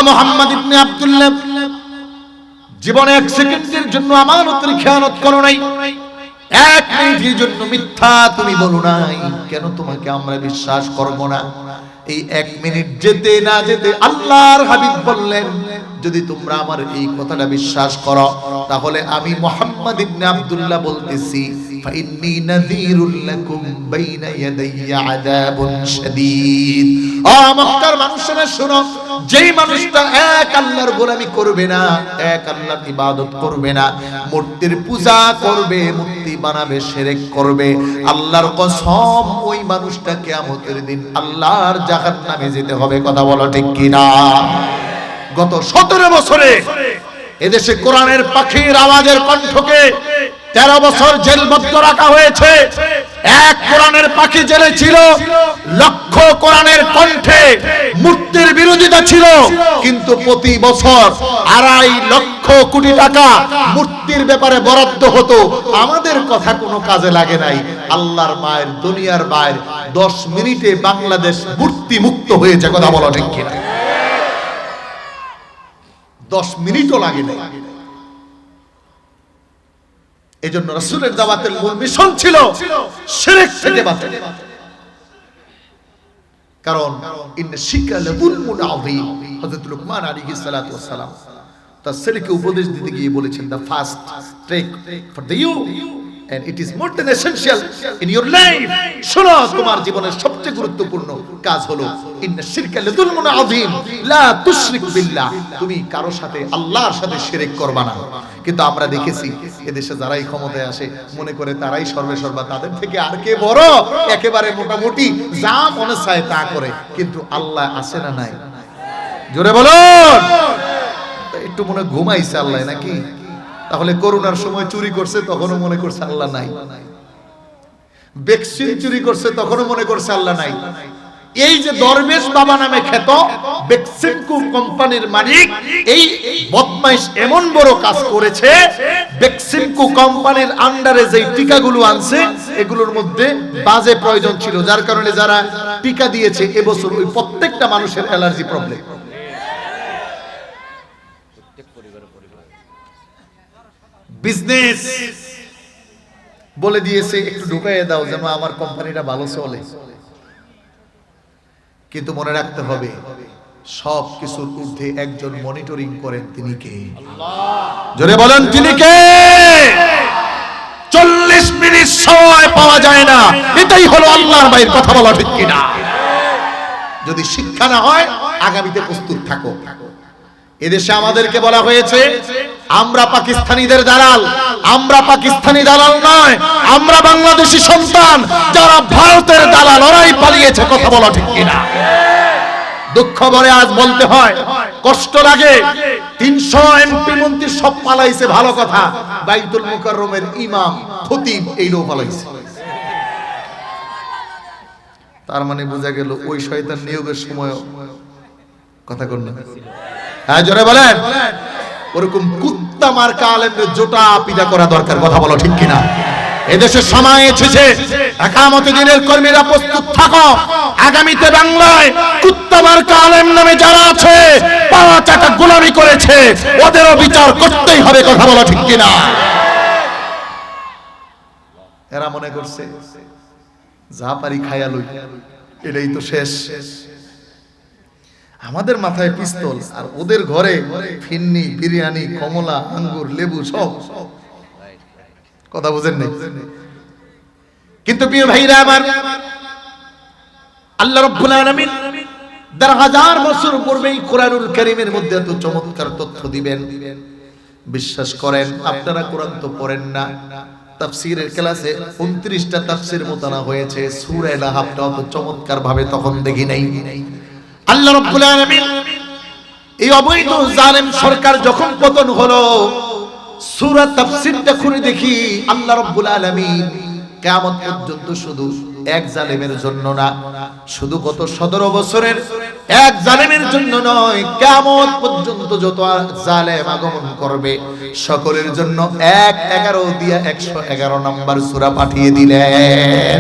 মুহাম্মদ ইবনে আব্দুল্লাহ, জীবনে এক সেকেন্ডের জন্য আমানতের খেয়ানত করো নাই, এক মিনিটের জন্য মিথ্যা তুমি বলো নাই। কেন তোমাকে আমরা বিশ্বাস করব না? এই এক মিনিট যেতে না যেতে আল্লাহর হাবিব বললেন, যদি তোমরা আমার এই কথাটা বিশ্বাস করো, তাহলে আমি মুহাম্মদ ইবনে আব্দুল্লাহ বলতেছি, ফাইন্নী নাযীরুল লাকুম বাইনা ইয়াদাইয়া আযাবুন শাদীদ। ও মক্কার মানুষেরা শোনো, যেই মানুষটা এক আল্লাহর গোলামি করবে না, এক আল্লাহর ইবাদত করবে না, মূর্তির পূজা করবে, মূর্তি বানাবে, শিরক করবে, আল্লাহর কসম ওই মানুষটা কিয়ামতের দিন আল্লাহর জাহান্নামে যেতে হবে। কথা বলো ঠিক কিনা? গত 17 বছরে এদেশে কোরআনের পাখির আওয়াজের কণ্ঠকে 13 বছর জেলবদ্ধ রাখা হয়েছে। এক কোরআনের পাখি জেলে ছিল, লক্ষ কোরআনের কণ্ঠে মূর্তির বিরোধিতা ছিল, কিন্তু প্রতি বছর 2.5 লক্ষ কোটি টাকা মূর্তির ব্যাপারে বরাদ্দ হতো। আমাদের কথা কোনো কাজে লাগে নাই। আল্লাহর মায়ের, দুনিয়ার মায়ের 10 মিনিটে বাংলাদেশ মূর্তি মুক্ত হয়েছে। কথা বলো ঠিক কিনা? 10 মিনিটও লাগে নাই। এজন্য রাসূলের দাওয়াতের মূল মিশন ছিল শিরক থেকে বাঁচা। কারণ ইন্না শিরকা লাযুলমুন আযীম। হযরত লুকমান আলাইহিস সালাতু ওয়াস সালাম তার ছেলেকে উপদেশ দিতে গিয়ে বলেছেন, the fast trek for the you and it is more than essential in your life. শোনো, তোমার জীবনের সবচেয়ে গুরুত্বপূর্ণ কাজ হলো ইন্না শিরকা লাযুলমুন আযীম লা তুশরিক বিল্লাহ। তুমি কারো সাথে, আল্লাহর সাথে শিরক করবা না। কিন্তু আমরা দেখেছি এদেশে যারাই ক্ষমতায় আসে মনে করে তারাই সর্বেসর্বা, তাদের থেকে আর কে বড়, একেবারে মোটামুটি যা মনে চায় তা করে। কিন্তু আল্লাহ আছে না নাই? জোরে বলুন। একটু মনে ঘুমাইছে আল্লাহ নাকি? তাহলে করোনার সময় চুরি করছে, তখনও মনে করছে আল্লাহ নাই। ভ্যাকসিন চুরি করছে, তখনও মনে করছে আল্লাহ নাই। এই যে দরবেশ বাবা নামে খ্যাত বেক্সিমকো কোম্পানির মালিক, এই বদমাইশ এমন বড় কাজ করেছে, বেক্সিমকো কোম্পানির আন্ডারে যে টিকাগুলো আনছে এগুলোর মধ্যে বাজে প্রয়োজন ছিল, যার কারণে যারা টিকা দিয়েছে এবছর ওই প্রত্যেকটা মানুষের অ্যালার্জি প্রবলেম। বিজনেস বলে দিয়েছে একটু ঢুকাইয়ে দাও যেন আমার কোম্পানিটা ভালো চলে। কিন্তু মনে রাখতে হবে, সব কিছুর ঊর্ধ্বে একজন মনিটরিং করেন, তিনি কে? জোরে বলেন, তিনি কে? 40 মিনিট সময় পাওয়া যায় না, এটাই হলো আল্লাহর বাইরে। কথা বলা ঠিক কিনা? যদি শিক্ষা না হয় আগামীতে প্রস্তুত থাকো। এদেশে আমাদেরকে বলা হয়েছে আমরা পাকিস্তানিদের দালাল। আমরা পাকিস্তানি দালাল নয়, আমরা বাংলাদেশী সন্তান। যারা ভারতের দালাল ওরাই পালিয়েছে। কথা বলা ঠিক কিনা? দুঃখ ভরে আজ বলতে হয়, কষ্ট লাগে, 300 এমপি মন্ত্রী সব পালাইছে, ভালো কথা। বাইতুল মুকাররমের ইমাম, খতিব এই লোক পালাইছে। তার মানে বোঝা গেল ওই শয়তান নিয়োগের সময় কথা কর না। হ্যাঁ, জোরে বলেন। ওরকম কুত্তা মার্কা আলেমদের জোটা পিটা করা দরকার। কথা বলো ঠিক কিনা? এদেশে সময় এসেছে, একামত দিনের কর্মীরা প্রস্তুত থাকো। আগামীতে বাংলায় কুত্তা মার্কা আলেম নামে যারা আছে, পাওয়া টাকা গোলামি করেছে, ওদেরও বিচার করতেই হবে। কথা বলো ঠিক কিনা? এরা মনে করছে যা পারি খায়া লই, এটাই তো শেষ। আমাদের মাথায় পিস্তল আর ওদের ঘরে ফিন্নি, বিরিয়ানি, কমলা, আঙ্গুর, লেবু সব। কথা বুঝেন নাই? কিন্তু প্রিয় ভাইরা আমার, আল্লাহ রাব্বুল আলামিন 1000 বছর পূর্বেই কোরআনুল কারীমের মধ্যে এত চমৎকার তথ্য দিবেন। বিশ্বাস করেন, আপনারা কোরআন তো পড়েন না। তাফসীরের ক্লাসে 29টা তাফসীর মোতানা হয়েছে। সূরা লাহাবটা অত চমৎকার ভাবে তখন দেখি নাই। আল্লাহ রাব্বুল আলামিন এই অবৈধ জালেম সরকার যখন পতন হলো, সূরা তাফসীরটা খুলে দেখি আল্লাহ রাব্বুল আলামিন কিয়ামত পর্যন্ত শুধু এক জালেমের জন্য না, শুধু গত 17 বছরের এক জালেমের জন্য নয়, কিয়ামত পর্যন্ত যত জালেম আগমন করবে সকলের জন্য 111 দিয়া 111 নাম্বার সূরা পাঠিয়ে দিলেন।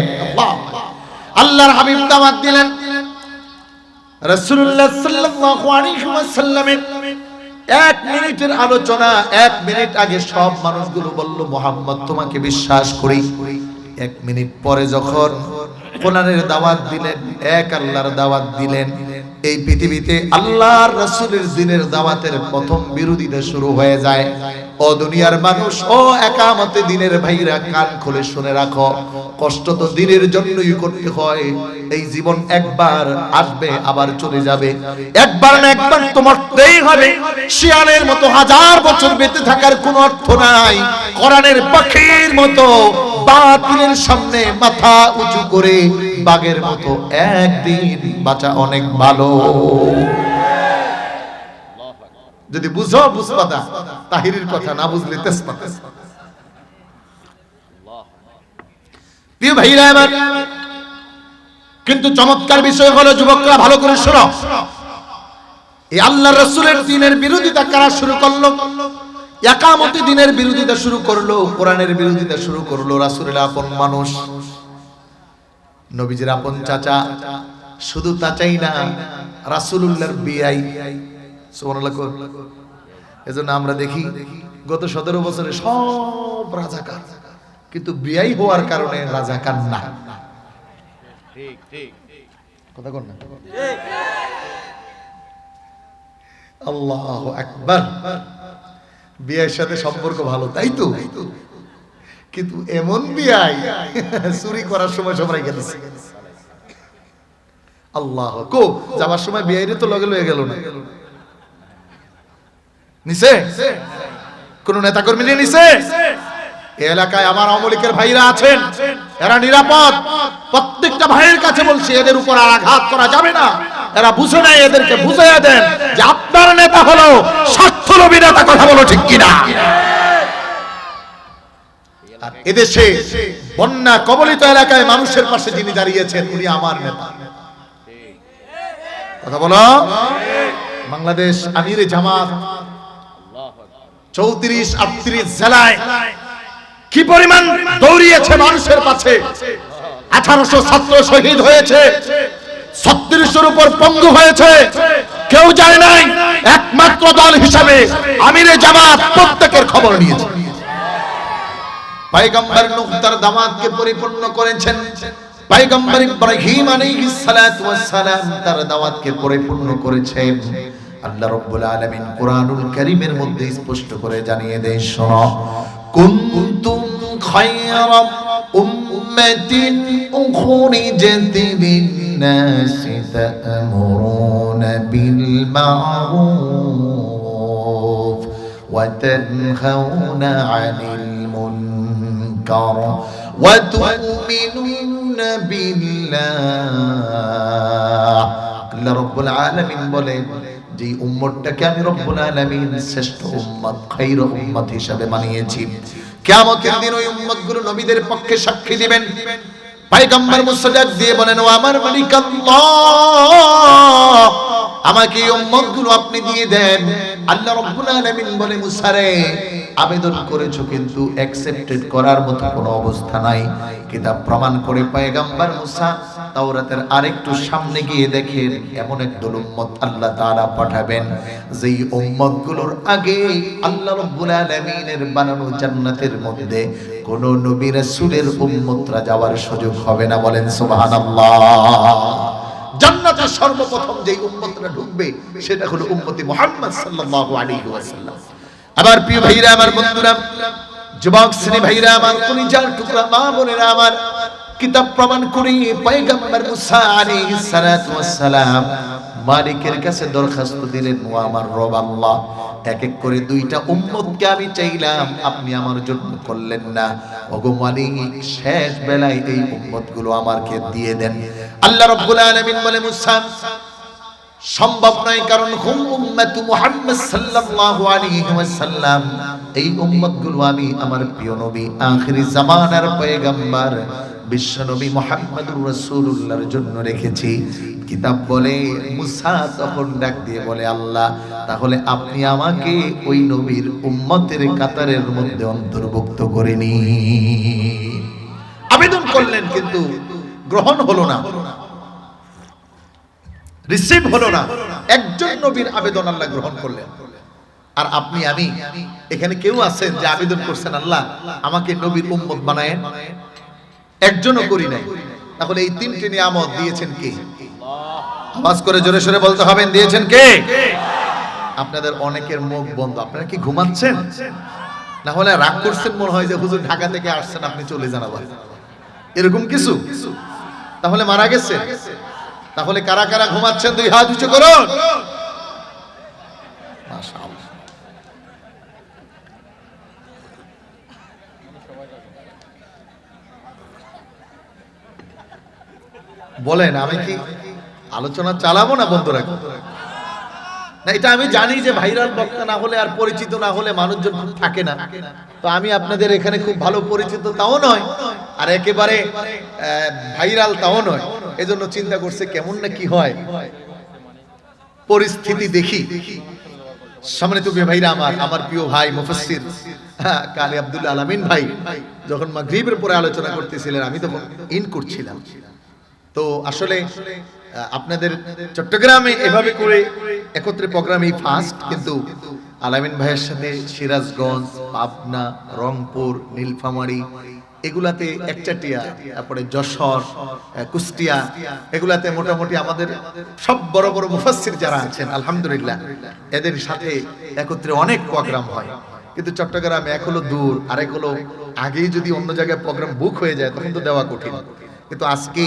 আল্লাহর হাবিব দাওয়াত দিলেন, রাসূলুল্লাহ সাল্লাল্লাহু আলাইহি ওয়াসাল্লামের 1 মিনিটের আলোচনা, 1 মিনিট আগে সব মানুষগুলো বলল মুহাম্মদ তোমাকে বিশ্বাস করি। 1 মিনিট পরে যখন কোরআনের দাওয়াত দিলেন, এক আল্লাহর দাওয়াত দিলেন, এই পৃথিবীতে আল্লাহর রাসূলের দ্বীনের দাওয়াতের প্রথম বিরোধিতা শুরু হয়ে যায়। ও দুনিয়ার মানুষ, ও একামতে দ্বীনের ভাইরা, কান খুলে শুনে রাখো, কষ্ট তো দ্বীনের জন্যই করতে হয়। এই জীবন একবার আসবে আবার চলে যাবে, একবার না একবার তো মরতেই হবে। শিয়ালের মতো 1000 বছর বেঁচে থাকার কোনো অর্থ নাই। কোরআনের পাখির মতো বাতিলের সামনে মাথা উঁচু করে বাঘের মতো একদিন বাঁচা অনেক ভালো। যদি বুঝো বুঝপাতা, তাহিরির কথা না বুঝলে তেজপাতা। প্রিয় ভাইরা আমার, কিন্তু চমৎকার বিষয় হলো যুবকরা ভালো করে শোনো, এই আল্লাহর রাসূলের দ্বীনের বিরোধিতা কারা শুরু করলো? একামতে দ্বীনের বিরোধিতা শুরু করলো, কোরআনের বিরোধিতা শুরু করলো রাসূলের আপন মানুষ, নবীজির আপন চাচা। শুধু চাচাই না, রাসূলুল্লাহর বিয়াই। সুবহানাল্লাহ। এজন্য আমরা দেখি গত 17 বছরে সব রাজাকার, কিন্তু বিয়াই হওয়ার কারণে রাজাকার না। ঠিক ঠিক কথা কোন না? আল্লাহু আকবার। বিয়ের সাথে সম্পর্ক ভালো, তাই তো, কিন্তু এমন বিয়াই চুরি করার সময় সবাই গেছে। আল্লাহ কো যাবার সময় বিয়াইরে তো লগে লয়ে গেল না, নিছে কোন নেতা কর্মী নিয়ে নিছে। এই এলাকায় আমার আওয়ামী লীগের ভাইরা আছেন, এরা নিরাপদ। প্রত্যেকটা ভাইয়ের কাছে বলছি, এদের উপর আর আঘাত করা যাবে না। এরা বুঝে নাই, এদেরকে বুঝাইয়া দেন যে আপনার নেতা হলো স্বার্থলোভী নেতা। কথা বলো ঠিক কিনা? আর এদেশে বন্যা কবলিত এলাকায় মানুষের পাশে যিনি দাঁড়িয়েছেন, উনি আমার নেতা। কথা বলো। বাংলাদেশ আমিরে জামাত 34-38 জেলায় কি পরিমাণ দৌড়িয়েছে মানুষের পাশে। 1800 ছাত্র শহীদ হয়েছে, 3600-এর উপর পঙ্গু হয়েছে, কেউ জানে নাই। একমাত্র দল হিসাবে আমিরে জামাত প্রত্যেকের খবর নিয়েছে। পয়গম্বর নূহ তার দাওয়াতকে পরিপূর্ণ করেছেন, পয়গম্বর ইব্রাহিম আলাইহিস সালাতু ওয়াস সালাম তার দাওয়াতকে পরিপূর্ণ করেছেন। আল্লাহ রাব্বুল আলামিন কোরআনুল কারীমের মধ্যে স্পষ্ট করে জানিয়ে দেন, শোনো, কুনতুম খায়রা উম্মাতিন উখরিজাত লিন-নাসি তা'মুরুনা বিল মা'রুফ ওয়া তানহাউনা 'আনিল মুনকার ওয়া তু'মিনুনা বিল্লাহ। আল্লাহ রাব্বুল আলামিন বলেন, যে উম্মতটাকে আমি রব্বুল আলামিন শ্রেষ্ঠ উম্মত, খায়র উম্মত হিসেবে বানিয়েছি। কিয়ামতের দিন ওই উম্মতগুলো নবীদের পক্ষে সাক্ষী দিবেন। পয়গম্বর মুসা ডাক দিয়ে বলেন, ও আমার মালিক আল্লাহ, আমাকে এই উম্মতগুলো আপনি দিয়ে দেন। আল্লাহ রাব্বুল আলামিন বলে, মুসা রে, আবেদন করেছো কিন্তু অ্যাকসেপ্টেড করার মতো কোনো অবস্থা নাই। কিতাব প্রমাণ করে পয়গম্বর মুসা তাওরাতের আরেকটু সামনে গিয়ে দেখেন, এমন একদল উম্মত আল্লাহ তাআলা পাঠাবেন, যেই উম্মতগুলোর আগে আল্লাহ রাব্বুল আলামিনের বানানো জান্নাতের মধ্যে কোন নবী রাসূলের উম্মতরা যাওয়ার সুযোগ হবে না। বলেন সুবহানাল্লাহ। জান্নাতে সর্বপ্রথম যেই উম্মতরা ঢুকবে সেটা হলো উম্মতি মুহাম্মদ সাল্লাল্লাহু আলাইহি ওয়াসাল্লাম। আবার প্রিয় ভাইরা আমার, বন্ধুরা, যুবক শ্রেণী ভাইরা আমার, কলিজার টুকরা মা বোনেরা আমার, কিতাব প্রমাণ করে পয়গম্বর মুসা আলাইহিস সালাতু ওয়াস সালাম মালিকের কাছে দরখাস্ত দিলেন, ও আমার রব আল্লাহ, এক এক করে 2টা উম্মতকে আমি চাইলাম, আপনি আমার জন্য করলেন না। ওগো মালিক, শেষ বেলায় এই উম্মতগুলো আমাকে দিয়ে দেন। আল্লাহ রাব্বুল আলামিন বলে, মুসা সম্ভব নয়, কারণ হুম উম্মতু মুহাম্মদ সাল্লাল্লাহু আলাইহি ওয়াসাল্লাম, এই উম্মতগুলো আমি আমার প্রিয় নবী, আখিরি জামানার পয়গম্বর বিশ্বনবী মুহাম্মদুর রাসূলুল্লাহর জন্য রেখেছি। কিতাব বলে, মুসা তখন ডাক দিয়ে বলে, আল্লাহ, তাহলে আপনি আমাকে ওই নবীর উম্মতের কাতারের মধ্যে অন্তর্ভুক্ত করে নিন। আবেদন করলেন, কিন্তু গ্রহণ হলো না। রিসিভ হলো না। একজন নবীর আবেদন আল্লাহ গ্রহণ করলেন। আর আপনি আমি এখানে কেউ আছেন যে আবেদন করছেন আল্লাহ আমাকে নবীর উম্মত বানায়েন? একজনও করি নাই। তাহলে এই তিনটি নিয়ামত দিয়েছেন কে? আওয়াজ করে জোরে সোরে বলতে হবেন, দিয়েছেন কে? আপনাদের অনেকের মুখ বন্ধ। আপনারা কি ঘুমাচ্ছেন? না হলে রাগ করছেন মনে হয় যে হুজুর ঢাকা থেকে আসছেন, আপনি চলে যান আবার, এরকম কিছু? তাহলে মারা গেছে? তাহলে কারা কারা ঘুমাচ্ছেন দুই হাত উঁচু করুন। মাশাআল্লাহ। বলেন আমি কি আলোচনা চালাবো না বন্ধ রাখবো? না, এটা আমি জানি যে ভাইরাল বক্তা না হলে আর পরিচিত না হলে মানুষজন খুব থাকে না। তো আমি আপনাদের এখানে খুব ভালো পরিচিত তাও নয়, আর একেবারে ভাইরাল তাও নয়। এজন্য চিন্তা করছে কেমন না কি হয়, পরিস্থিতি দেখি। সামনে তো ভাইরা আমার প্রিয় ভাই মুফাসসির কালী আব্দুল আলামিন ভাই যখন মাগরিবের পরে আলোচনা করতেছিলেন, আমি তখন ইন করছিলাম। তো আসলে আপনাদের চট্টগ্রামে এভাবে করে একত্রে প্রোগ্রামই ফার্স্ট, কিন্তু আলামিন ভাইয়ের সাথে সিরাজগঞ্জ, পাবনা, রংপুর, নীলফামারী এগুলাতে, একচাটিয়া, তারপরে যশোর, কুষ্টিয়া, এগুলাতে মোটামুটি আমাদের সব বড় বড় মুফাসসির যারা আছেন আলহামদুলিল্লাহ এদের সাথে একত্রে অনেক প্রোগ্রাম হয়। কিন্তু চট্টগ্রামে এক হলো দূর, আরেক হলো আগেই যদি অন্য জায়গায় প্রোগ্রাম বুক হয়ে যায় তখন তো দেওয়া কঠিন। কিন্তু আজকে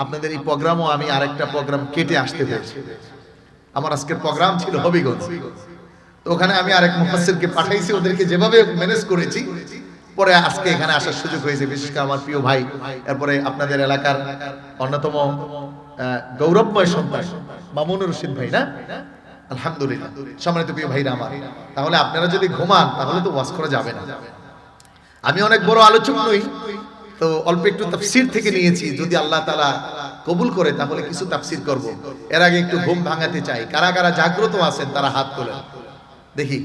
আপনাদের এই প্রোগ্রামও আমি আরেকটা প্রোগ্রাম কেটে আসতে হয়েছে। আমার আজকের প্রোগ্রাম ছিল হবিগঞ্জ, তো ওখানে আমি আরেক মুফাসসিরকে পাঠাইছি, ওদেরকে যেভাবে ম্যানেজ করেছি, পরে আজকে এখানে আসার সুযোগ হয়েছে। বিশেষ করে আমার প্রিয় ভাই, এরপরে আপনাদের এলাকার অন্যতম গৌরবময় সন্তান মামুনুর রশিদ ভাই, না আলহামদুলিল্লাহ, সম্মানিত প্রিয় ভাইরা আমার। তাহলে আপনারা যদি ঘুমান তাহলে তো ওয়াজ করা যাবে না। আমি অনেক বড় আলোচক নই, তো অল্প একটু তাফসীর থেকে নিয়েছি। যদি আল্লাহ তাআলা কবুল করে তাহলে কিছু তাফসীর করব। এর আগে একটু ঘুম ভাঙাতে চাই। কারা কারা জাগ্রত আছেন তারা হাত তোলেন দেখি।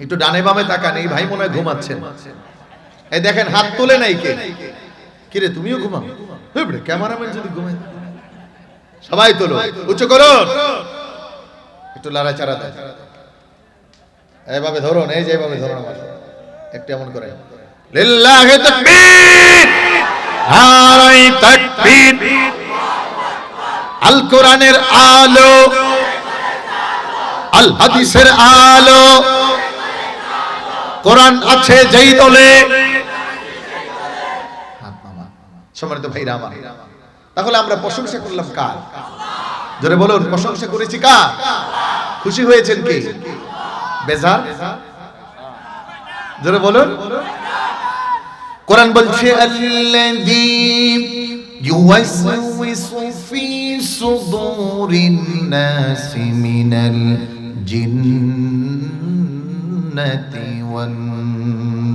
একটু ডানে বামে তাকান, এই ভাই মনে হয় ঘুমাচ্ছেন। এই দেখেন হাত তোলে নাই কে? কিরে তুমিও ঘুমাও? ক্যামেরাম্যান যদি ঘুমায়, সবাই তোলো, উঁচু করুন, একটু লড়াচাড়া দেয়। এইভাবে ধরুন, এই যে এইভাবে ধরুন, আমার একটু এমন করে লিল্লাহি তাকবীর, নারায়ে তাকবীর। আল কোরআনের আলো, আল হাদিসের আলো, কোরআন আছে যেই দলে। সম্মানিত ভাইরা আমার, তাহলে আমরা প্রশংসা করলাম কার? জোরে বলুন, প্রশংসা করেছি কার? খুশি হয়েছেন কে? বেজার? জোরে বলুন। কোরআন বলছে আল্লাযী ইউওয়াসওয়িসু ফি সুদুরিন নাসি মিনাল জিন্নাতি ওয়ান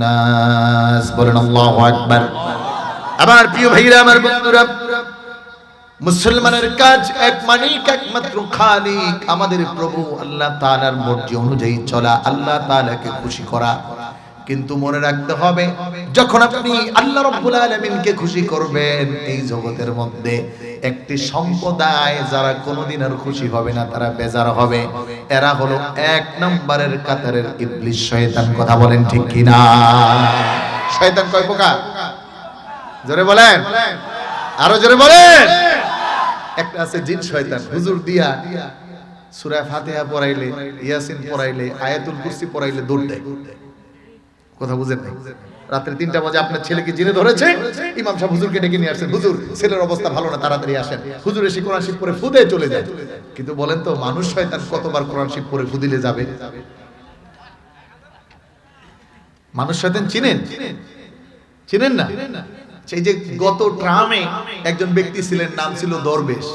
নাস। বলেন আল্লাহু আকবার। আমার প্রিয় ভাইরা, আমার বন্ধুরা, মুসলমানের কাজ এক মালিক, একমাত্র খালিক, আমাদের প্রভু আল্লাহ তাআলার মর্জি অনুযায়ী চলা, আল্লাহ তাআলাকে খুশি করা। কিন্তু মনে রাখতে হবে, যখন আপনি আল্লাহ রাব্বুল আলামিনকে খুশি করবেন, এই জগতের মধ্যে একটি সম্প্রদায় যারা কোনোদিন আর খুশি হবে না, তারা বেজার হবে। এরা হলো এক নম্বরের কাতারের ইবলিস, শয়তান। কথা বলেন ঠিক কিনা? শয়তান কয় প্রকার? জোরে বলেন, আরো জোরে বলেন। একটা আছে জিন শয়তান, হুজুর দিয়া সূরা ফাতিহা পড়াইলে, ইয়াসিন পড়াইলে, আয়াতুল কুরসি পড়াইলে দৌড় দেয়। কথা বুঝেন নাই? রাত্রে ৩টা বাজে আপনার ছেলেকে জিনে ধরেছে, ইমাম সাহেব হুজুরকে ডেকে নিয়ে আসছেন, হুজুর ছেলের অবস্থা ভালো না, তাড়াতাড়ি আসেন। হুজুর এসে কোরআন শরীফ পড়ে ফুদে চলে যায়। কিন্তু বলেন তো, মানুষ শয়তান কতবার কোরআন শরীফ পড়ে ফুদিলে যাবে? মানুষ শয়তান চিনেন? চিনেন না? সেই যে গত ট্রামে একজন ব্যক্তি ছিলেন, নাম ছিল দরবেশ।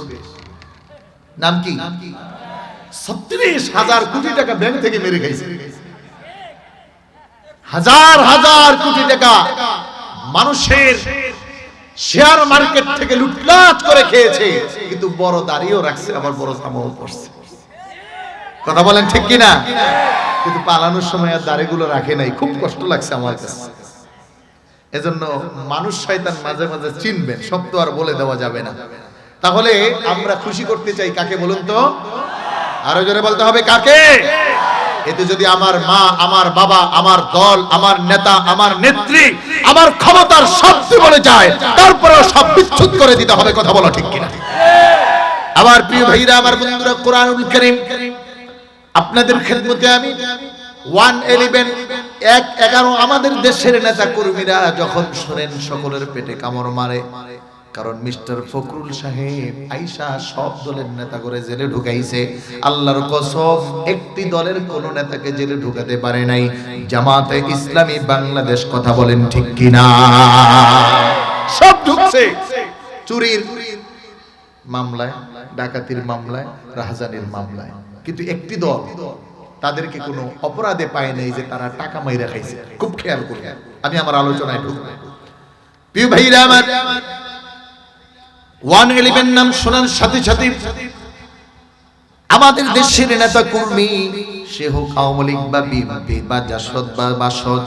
নাম কি? ৩৬,০০০ কোটি টাকা ব্যাংক থেকে মেরে খাইছে। হাজার হাজার কোটি টাকা মানুষের শেয়ার মার্কেট থেকে লুটলাট করে খেয়েছে, কিন্তু বড় দাড়িও রাখছে, আবার বড় জামাও পরছে। কথা বলেন ঠিক কিনা? কিন্তু পালানোর সময় আর দাড়িগুলো রাখে নাই। খুব কষ্ট লাগছে আমার কাছে। এজন্য মানুষ শয়তান মাঝে মাঝে চিনবেন, সব তো আর বলে দেওয়া যাবে না। তাহলে আমরা খুশি করতে চাই কাকে বলুন তো? আরো জোরে বলতে হবে কাকে? এতে যদি আমার মা, আমার বাবা, আমার দল, আমার নেতা, আমার নেত্রী, আমার ক্ষমতার শব্দ বলে যায়, তারপরেও সব বিচ্ছুত করে দিতে হবে। কথা বলো ঠিক কিনা? আমার প্রিয় ভাইরা, আমার বন্ধুরা, কোরআনুল কারীম আপনাদের খেদমতে আমি 111 আমাদের দেশের নেতা কর্মীরা যখন শুনেন সকলের পেটে কামড় মারে। কারণ মিস্টার ফখরুল সাহেব আইসা সব দলের নেতা করে জেলে ঢুকাইছে। আল্লাহর কসম, একটি দলের কোন নেতাকে জেলে ঢুকাতে পারে নাই জামাতে ইসলামী বাংলাদেশ। কথা বলেন ঠিক কিনা? সব ঢুকছে চুরির মামলায়, ডাকাতির মামলায়, রাহাজানির মামলায়, কিন্তু একটি দল তাদেরকে কোনো অপরাধে পায় নাই যে তারা টাকা মাইরা খাইছে। খুব খেয়াল করি, আমি আমার আলোচনায় ঢুকবো। প্রিয় ভাইরা আমার, 111 নাম শোনার সাথে সাথে আমাদের দেশের নেতা কর্মী, সে হোক আওয়ামী লীগ বা বিএনপি বা জাসদ বা বাসদ,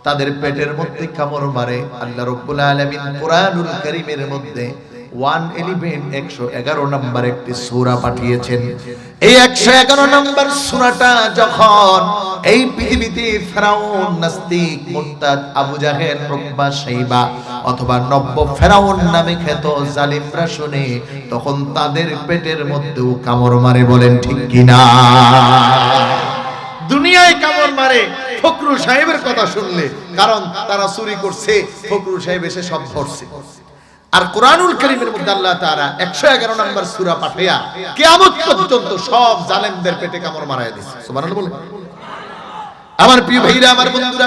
তাদের পেটের মধ্যে কামড় মারে। আল্লাহ রাব্বুল আলামিন কোরআনুল কারীমের মধ্যে 111 নম্বর একটি সূরা পাঠিয়েছেন। এই 111 নম্বর সূরাটা যখন এই পৃথিবীতে ফেরাউন, নাস্তিক, মুরতাদ, আবু জাহেল, উতবা, শাইবা অথবা নব্য ফেরাউন নামে খ্যাত জালিমরা শুনে, তখন তাদের পেটের মধ্যেও কামড় মারে। বলেন ঠিক কিনা? দুনিয়ায় কামড় মারে ফখরুল সাহেবের কথা শুনলে, কারণ তারা চুরি করছে, ফখরুল সাহেব এসে সব ধরছে। আর কোরআনুল কারীমের মধ্যে আল্লাহ তাআলা 111 নম্বর সূরা পাঠিয়ে কিয়ামত পর্যন্ত সব জালেমদের পেটে কামড় মারায় দিয়েছে। সুবহানাল্লাহ বলে। আমার প্রিয় ভাইরা, আমার বন্ধুরা,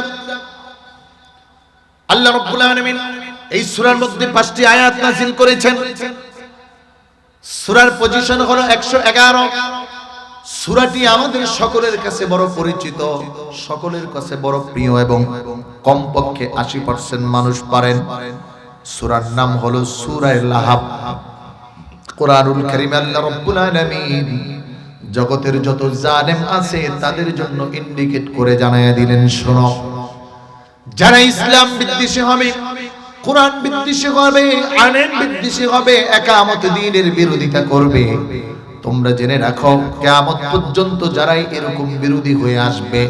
আল্লাহ রাব্বুল আলামিন এই সূরার মধ্যে 5টি আয়াত নাযিল করেছেন। সূরার পজিশন হলো 111। সূরাটি আমাদের সকলের কাছে বড় পরিচিত, সকলের কাছে বড় প্রিয় এবং কমপক্ষে 80% মানুষ পারেন। সূরার নাম হলো সূরা লাহাব। কোরআনুল কারীমে আল্লাহ রাব্বুল আলামিন জগতের যত জালেম আছে তাদের জন্য ইন্ডিকেট করে জানায়া দিলেন, শোনো, যারা ইসলাম বিদ্বেষী হবে, কোরআন বিদ্বেষী হবে, আইন বিদ্বেষী হবে, একামত দ্বীনের বিরোধিতা করবে, তোমরা জেনে রাখো কিয়ামত পর্যন্ত যারাই এরকম বিরোধী হয়ে আসবে,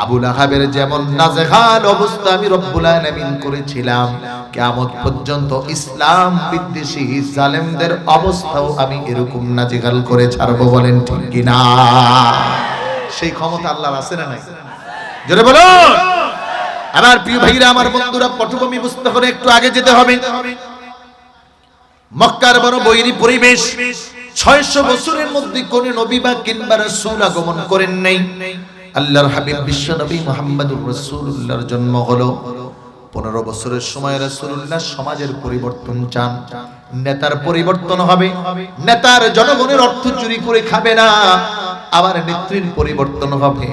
আবু লাহাবের যেমন নাজেহাল অবস্থা আমি রব্বুল আলামিন করেছিলাম, কিয়ামত পর্যন্ত ইসলাম বিদ্বেষী জালেমদের অবস্থাও আমি এরকম নাজেহাল করে ছাড়বো। বলেন ঠিক কিনা? সেই ক্ষমতা আল্লাহর আছে না নাই? জোরে বলো। আমার প্রিয় ভাইরা, আমার বন্ধুরা, পটভূমি বুঝতে হলে একটু আগে যেতে হবে। মক্কার বড় বৈরী পরিবেশ, 600 বছরের মধ্যে কোন নবী বা কিংবা রাসূল আগমন করেন নাই। আল্লাহর হাবিব বিশ্ব নবী মুহাম্মদুর রাসূলুল্লাহর জন্ম হলো 15 বছরের সময় রাসূলুল্লাহ সমাজের পরিবর্তন চান, নেতার পরিবর্তন হবে, নেতার জনগণের অর্থ চুরি করে খাবে না, আবার নেত্রীর পরিবর্তন হবে,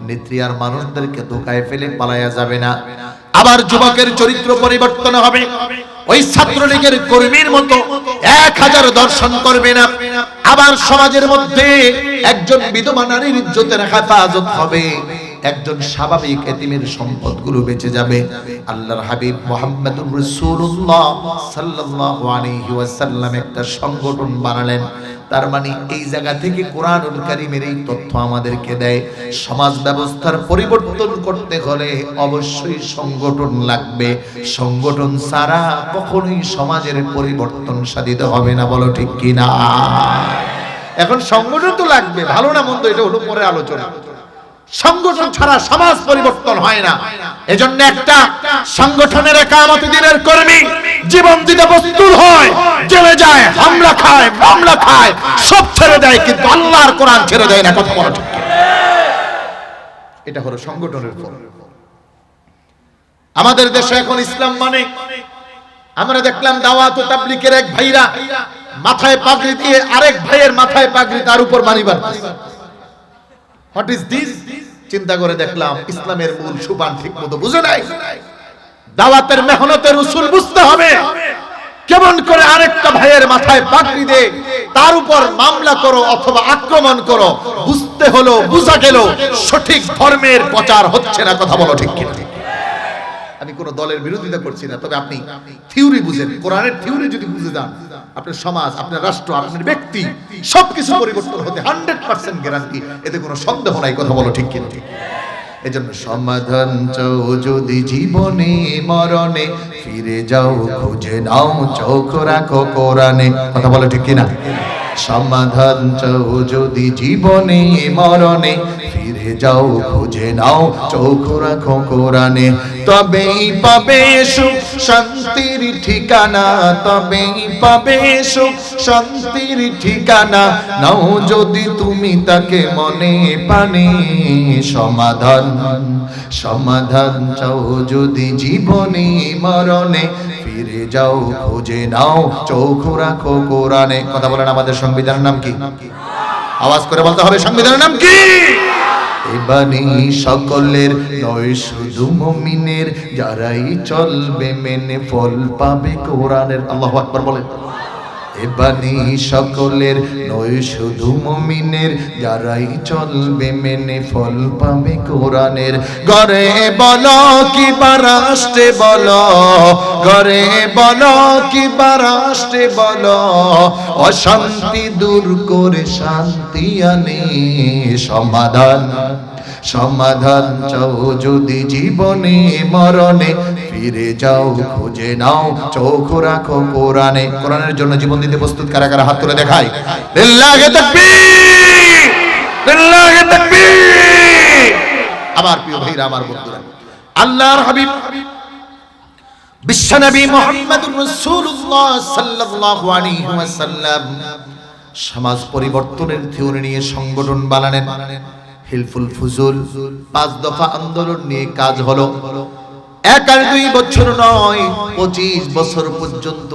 নেত্রী আর মানুষদেরকে ধোঁকায় ফেলে পালায়া যাবে না, আবার যুবকের চরিত্র পরিবর্তন হবে, ওই ছাত্রলীগের কর্মীর মতো 1000 দর্শন করবে না, আবার সমাজের মধ্যে একজন বিধবা নারীর ইজ্জতের হেফাজত হবে, একজন স্বাভাবিক এতিমের সম্পদগুলো বেঁচে যাবে। আল্লাহর হাবিব মুহাম্মদুর রাসূলুল্লাহ সাল্লাল্লাহু আলাইহি ওয়াসাল্লাম একটা সংগঠন বানালেন। তার মানে এই জায়গা থেকে কোরআনুল কারীমের এই তথ্য আমাদেরকে দেয়, সমাজ ব্যবস্থার পরিবর্তন করতে হলে অবশ্যই সংগঠন লাগবে, সংগঠন ছাড়া কখনোই সমাজের পরিবর্তন সাধিত হবে না। বলো ঠিক কিনা? এখন সংগঠন তো লাগবে, ভালো না মন্দ এটা হলো পরে আলোচনা। সংগঠন ছাড়া সমাজ পরিবর্তন হয় না। এজন্য একটা সংগঠনের একামত দ্বীনের কর্মী জীবন দিতে প্রস্তুত হয়, জেলে যায়, হামলা খায়, মামলা খায়, সব ছেড়ে দেয়, কিন্তু আল্লাহর কোরআন ছেড়ে দেয় না। কথা বলো ঠিক? এটা হলো সংগঠনের ফল। আমাদের দেশে এখন ইসলাম মানে, আমরা দেখলাম দাওয়াত ও তাবলীগের এক ভাইরা মাথায় পাগড়ি দিয়ে আরেক ভাইয়ের মাথায় পাগড়ি, তার উপর মানিবার। What is this? চিন্তা করে দেখলাম ইসলামের মূল সুবান ঠিকমতো বুঝে নাই। দাওয়াতের মেহনতের উসুল বুঝতে হবে। কেমন করে আরেকটা ভাইয়ের মাথায় পাগড়ি দিয়ে তার উপর মামলা করো অথবা আক্রমণ করো, বুঝতে হলো, বুঝা গেল সঠিক ধর্মের প্রচার হচ্ছে না। কথা বলো ঠিক কিনা? আমি কোন দলের বিরোধিতা করছি না, তবে আপনি থিওরি বুঝেন, কোরআনের থিওরি যদি বুঝে যান, আপনার সমাজ, আপনার রাষ্ট্র, আপনার ব্যক্তি সবকিছু পরিবর্তন হতে 100% গ্যারান্টি, এতে কোনো সন্দেহ নাই। কথা বলো ঠিক কিনা? এজন্য সমাধান চাও যদি জীবনে মরণে, ফিরে যাও খুঁজে নাও চোখ রাখো কোরআনে। কথা বলো ঠিক কিনা? সমাধান চাও যদি জীবনে মরণে, ফিরে যাও খুঁজে নাও চোখ রাখো কোরআনে। তবেই পাবে সুখ শান্তির ঠিকানা, তবেই পাবে সুখ শান্তির ঠিকানা, নাও যদি তুমি তাকে মনে প্রাণে। সমাধান সমাধান চাও যদি জীবনে মরণে, ফিরে যাও খুঁজে নাও চোখ রাখো কোরআনে। কথা বলেন, আমাদের সংবিধানের নাম কি? আওয়াজ করে বলতে হবে, সংবিধানের নাম কি? এ বাণী সকলের নয় শুধু মুমিনের, যারাই চলবে মেনে ফল পাবে কোরআনের। আল্লাহু আকবার বলেন। এ বাণী সকলের নয় শুধু মুমিনের, যারাই চলবে মেনে ফল পাবে কোরআনের। ঘরে বলো কি বা রাষ্ট্রে বলো, ঘরে বলো কি বা রাষ্ট্রে বলো, অশান্তি দূর করে শান্তি আনে। সমাধান সমাধান চাও যদি জীবনে মরণে, ফিরে যাও খুঁজে নাও চোখ রাখো কোরআনে। কোরআনের জন্য জীবন দিতে প্রস্তুত কারা কারা? হাত তুলে দেখাই। লিল্লাহি তাকবীর, লিল্লাহি তাকবীর। আমার প্রিয় ভাইরা, আমার বন্ধুরা, আল্লাহর হাবিব বিশ্বনবী মুহাম্মদুর রাসূলুল্লাহ সাল্লাল্লাহু আলাইহি ওয়াসাল্লাম সমাজ পরিবর্তনের থিওরি নিয়ে সংগঠন বানালেন। হিলফুল ফুজুল 5 দফা আন্দোলন নিয়ে কাজ হলো। 1 আর 2 বছর নয়, 25 বছর পর্যন্ত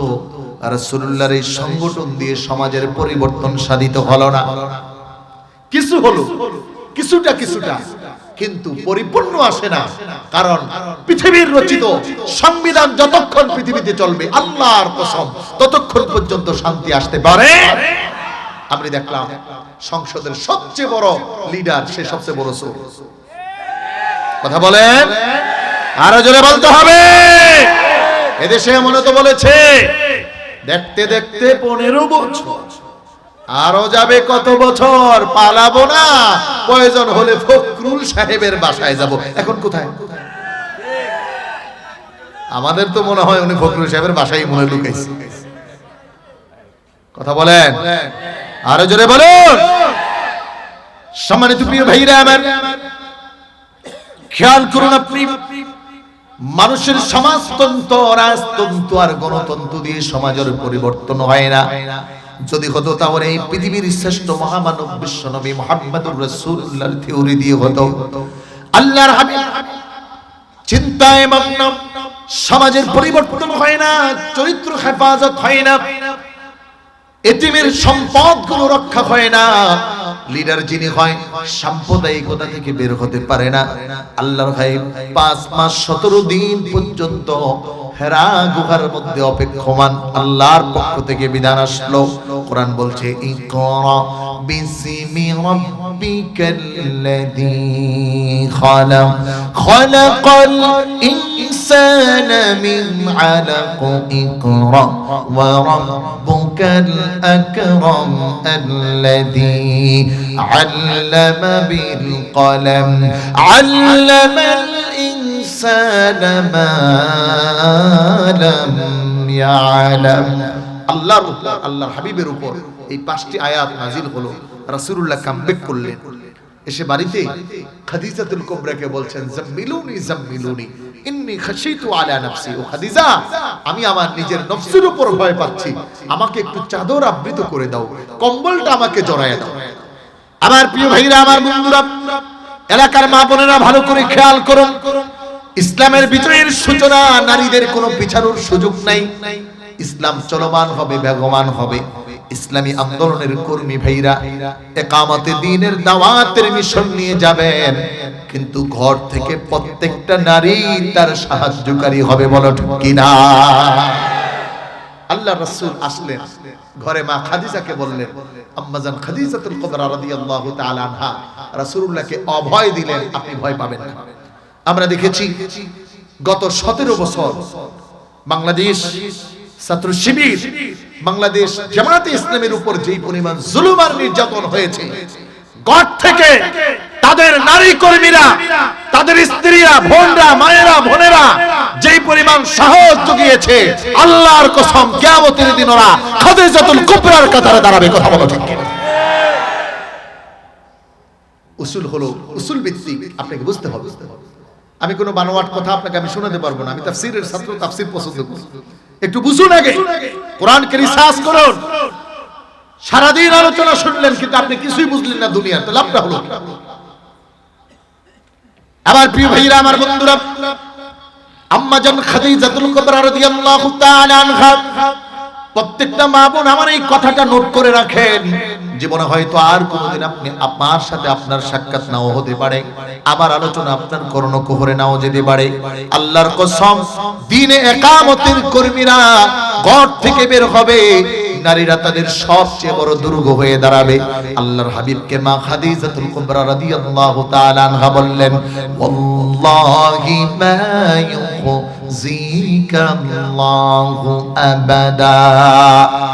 রাসূলুল্লাহর এই সংগঠন দিয়ে সমাজের পরিবর্তন সাধিত হলো না। কিছু হলো, কিছুটা কিছুটা, কিন্তু পরিপূর্ণ আসে না। কারণ পৃথিবীর রচিত সংবিধান যতক্ষণ পৃথিবীতে চলবে, আল্লাহর কসম, ততক্ষণ পর্যন্ত শান্তি আসতে পারে। আমরা দেখলাম সংসদের সবচেয়ে বড় লিডার, সে সবচেয়ে বড় চোর। কথা বলেন, আরো জোরে বলতে হবে। এদেশে এমন তো বলেছে, দেখতে দেখতে 15 বছর, আরো যাবে কত বছর, পালাবো না, প্রয়োজন হলে ফখরুল সাহেবের বাসায় যাব। এখন কোথায়? আমাদের তো মনে হয় উনি ফখরুল সাহেবের বাসায় মনে লুকাইছে। কথা বলেন, আরো জোরে বলুন। সম্মানিত প্রিয় ভাইরা আমার, খেয়াল করুন, আপনি মানুষের সমাজতন্ত্র, রাজতন্ত্র আর গণতন্ত্র দিয়ে সমাজের পরিবর্তন হয় না। যদি হতো তাহলে এই পৃথিবীর শ্রেষ্ঠ মহামানব বিশ্বনবী মুহাম্মদুর রাসূলুল্লাহর থিওরি দিয়ে হতো। আল্লাহর হাবিব চিন্তায় মগ্ন, সমাজের পরিবর্তন হয় না, চরিত্র হেফাজত হয় না, এতিমের সম্পদগুলো রক্ষা হয় না, লিডার যিনি হয় সাম্প্রদায়িকতা থেকে বের হতে পারে না। আল্লাহর হাবিব 5 মাস 17 দিন পর্যন্ত হেরা গুহার মধ্যে অপেক্ষমান। আল্লাহর পক্ষ থেকে বিধান আসলো। কোরআন বলছে, ইকরা বিসমি রাব্বিকাল্লাযী খালাক, খালাকাল ইনসানা মিন আলাক, ইকরা ওয়া রাব্বুকাল আকরাম আল্লাযী আল্লামা বিল কলম, আল্লামাল ইনসানা মা লাম ইয়ালাম। আল্লাহর উপর, আল্লাহর হাবিবের উপর এই 5টি আয়াত নাজিল হলো। রাসূলুল্লাহ কামব্যাক করলেন, এসে বাড়িতে খাদিজাতুল কুবরাকে বলছেন, জাম্মিলুনি জাম্মিলুনি ইন্নী খাশিতু আলা নাফসি। ও খাদিজা, আমি আমার নিজের নফসের উপর ভয় পাচ্ছি, আমাকে একটু চাদর আবৃত করে দাও, কম্বলটা আমাকে জড়ায় দাও। আমার প্রিয় ভাইরা, আমার বন্ধুরা, এলাকার মা বোনেরা, ভালো করে খেয়াল করুন। ইসলামের বিজয়ের সূচনা, নারীদের কোনো পিছানোর সুযোগ নাই। ইসলাম চলমান হবে, বেগমান হবে। ইসলামী আন্দোলনের কর্মী ভাইরা ইকামতে দ্বীনের দাওয়াতের মিশন নিয়ে যাবেন, কিন্তু ঘর থেকে প্রত্যেকটা নারী তার সাহায্যকারী হবে। বলো ঠিক কিনা? আল্লাহ রাসূল আসলেন, ঘরে মা খাদিজাকে বললেন, আম্মাজান খাদিজাতুল কুবরা রাদিয়াল্লাহু তাআলা আনহা রাসূলুল্লাহকে অভয় দিলেন, আপনি ভয় পাবেন না। আমরা দেখেছি গত 17 বছর বাংলাদেশ ছাত্র শিবির, বাংলাদেশ জামায়াতে ইসলামের উপর যেই পরিমাণ জুলুম আর নির্যাতন হয়েছে, গড় থেকে তাদের নারী কর্মীরা, তাদের স্ত্রীরা, বোনরা, মায়েরা, বোনেরা যেই পরিমাণ সাহস জুগিয়েছে, আল্লাহর কসম কিয়ামতের দিন ওরা খাদিজাতুল কুবরার কাতারে দাঁড়াবে। কথা বলো ঠিক কিনা? উসুল হলো উসুল ভিত্তিক, আপনাকে বুঝতে হবে। আমি কোনো বানোয়াট কথা আপনাকে আমি শোনাতে পারবো না। আমি তাফসীরের ছাত্র, তাফসীর পছন্দ করি। একটু বুঝুন, আগে কোরআনকে রিসার্চ করুন। সারাদিন আলোচনা শুনলেন কিন্তু আপনি কিছুই বুঝলেন না দুনিয়ার, তো লাভটা হলো। আমার প্রিয় ভাইরা, আমার বন্ধুরা, আম্মা জান খাদিজাতুল কুবরা রাদিয়াল্লাহু তাআলা আনহা, প্রত্যেকটা মা বোন আমার এই কথাটা নোট করে রাখেন। জীবনে হয়তো আর কোনোদিন আপনি আপনার সাথে আপনার সাক্ষাৎ নাও হতে পারে, আমার আলোচনা আপনার কর্ণকুহরে নাও যেতে পারে। আল্লাহর কসম, দ্বীনে ইকামতের কর্মীরা ঘর থেকে বের হবে, নারীরা তাদের সবচেয়ে বড় দুর্গ হয়ে দাঁড়াবে। আল্লাহর হাবিবকে মা খাদিজাতুল কুবরা রাদিয়াল্লাহু তাআলা আনহা বললেন, ওয়াল্লাহি মা ইউযিকাল্লাহু আবাদা।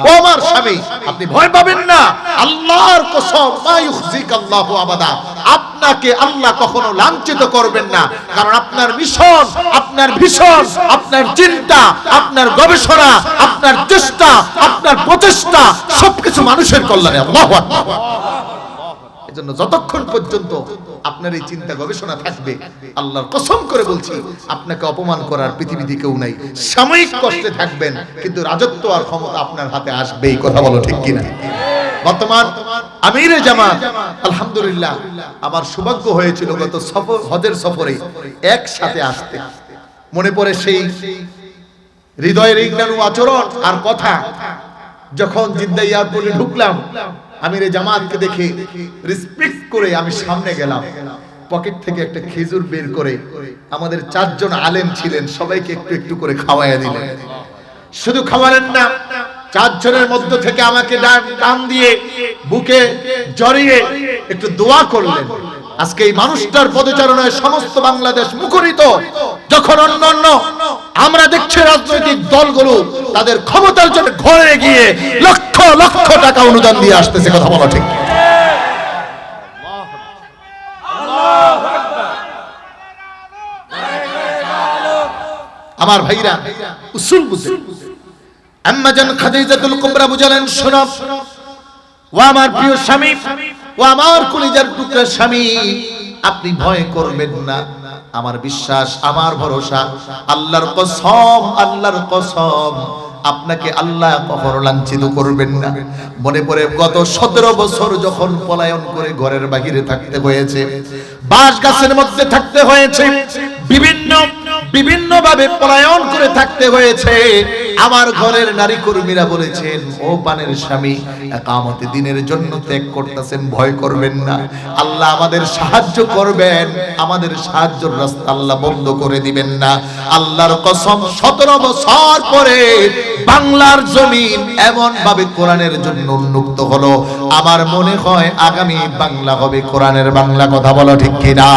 ও আমার স্বামী, আপনি ভয় পাবেন না, আল্লাহর কসম, মা ইউযিকাল্লাহু আবাদা, আপনাকে আল্লাহ কখনো লাঞ্ছিত করবেন না। কারণ আপনার মিশন, আপনার ভিশন, আপনার চিন্তা, আপনার গবেষণা, আপনার চেষ্টা, আপনার প্রচেষ্টা সবকিছু মানুষের কল্যাণে। আল্লাহু আকবার। এজন্য যতক্ষণ পর্যন্ত আপনার এই চিন্তা গবেষণা থাকবে, আল্লাহর কসম করে বলছি, আপনাকে অপমান করার পৃথিবীতে কেউ নাই। সাময়িক কষ্টে থাকবেন, কিন্তু রাজত্ব আর ক্ষমতা আপনার হাতে আসবেই। কথা বলো ঠিক কিনা? বর্তমান আমিরে জামাত, আলহামদুলিল্লাহ, আমার সৌভাগ্য হয়েছিল গত হজের সফরে একসাথে আসতে। মনে পড়ে সেই হৃদয়ের ইংরানু আচরণ আর কথা। যখন জিদ্দা এয়ারপোর্টে ঢুকলাম, আমিরে জামাতকে দেখে রেসপেক্ট করে আমি সামনে গেলাম। পকেট থেকে একটা খেজুর বের করে আমাদের 4 জন আলেম ছিলেন, সবাইকে একটু একটু করে খাওয়াইয়া দিলেন। শুধু খাওয়ালেন না, 4 জনের মধ্য থেকে আমাকে টান দিয়ে বুকে জড়িয়ে একটু দোয়া করলেন। আজকে এই মানুষটার পদচারণায় সমস্ত বাংলাদেশ মুখরিত। যখন অন্য আমরা দেখছি রাজনৈতিক দলগুলো তাদের ক্ষমতার জন্য ঘরে গিয়ে লক্ষ লক্ষ টাকা অনুদান দিয়ে আসতেছে। কথা বলা ঠিক? আমার ভাইরা, উসুল বুঝে আম্মা জান খাদিজাতুল কুবরা বুঝালেন, শোনো ও আমার প্রিয় স্বামী, ও আমার কলিজার টুকরা স্বামী, আপনি ভয় করবেন না। আমার বিশ্বাস, আমার ভরসা, আল্লাহর কসম, আল্লাহর কসম, আপনাকে আল্লাহ কখনো লাঞ্ছিত করবেন না। মনে পড়ে গত 17 বছর যখন পলায়ন করে ঘরের বাহিরে থাকতে হয়েছে, বাঁশ গাছের মধ্যে থাকতে হয়েছে, বিভিন্ন ভাবে পলায়ন করে থাকতে হয়েছে, আমার ঘরের নারী কর্মীরা বলেছেন, ও পানের স্বামী, ইকামতে দ্বীনের জন্য ত্যাগ করতেছেন, ভয় করবেন না, আল্লাহ আমাদের সাহায্য করবেন, আমাদের সাহায্যের রাস্তা আল্লাহ বন্ধ করে দিবেন না। আল্লাহর কসম, 17 বছর পরে বাংলার জমিন এমন ভাবে কোরআনের জন্য উন্মুক্ত হলো, আমার মনে হয় আগামী বাংলা হবে কোরআনের বাংলা। কথা বলো ঠিক কিনা?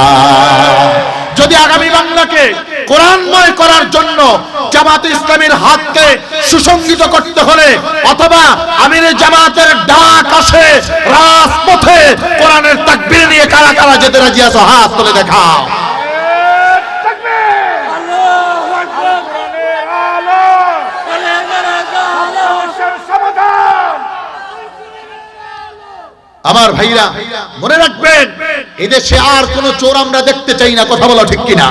যদি আগামী বাংলাকে কোরআনময় করার জন্য জামাতে ইসলামের হাতকে সুসংগঠিত করতে হলে, অথবা আমিরে জামাতের ডাক আসে রাজপথে, কোরআনের তাকবীর নিয়ে কারা কারা যেতে রাজি আছো? হাত তুলে দেখাও। আমার ভাইরা, মনে রাখবেন, এদেশে আর কোন চোর আমরা দেখতে চাই না। কথা বলা ঠিক কিনা?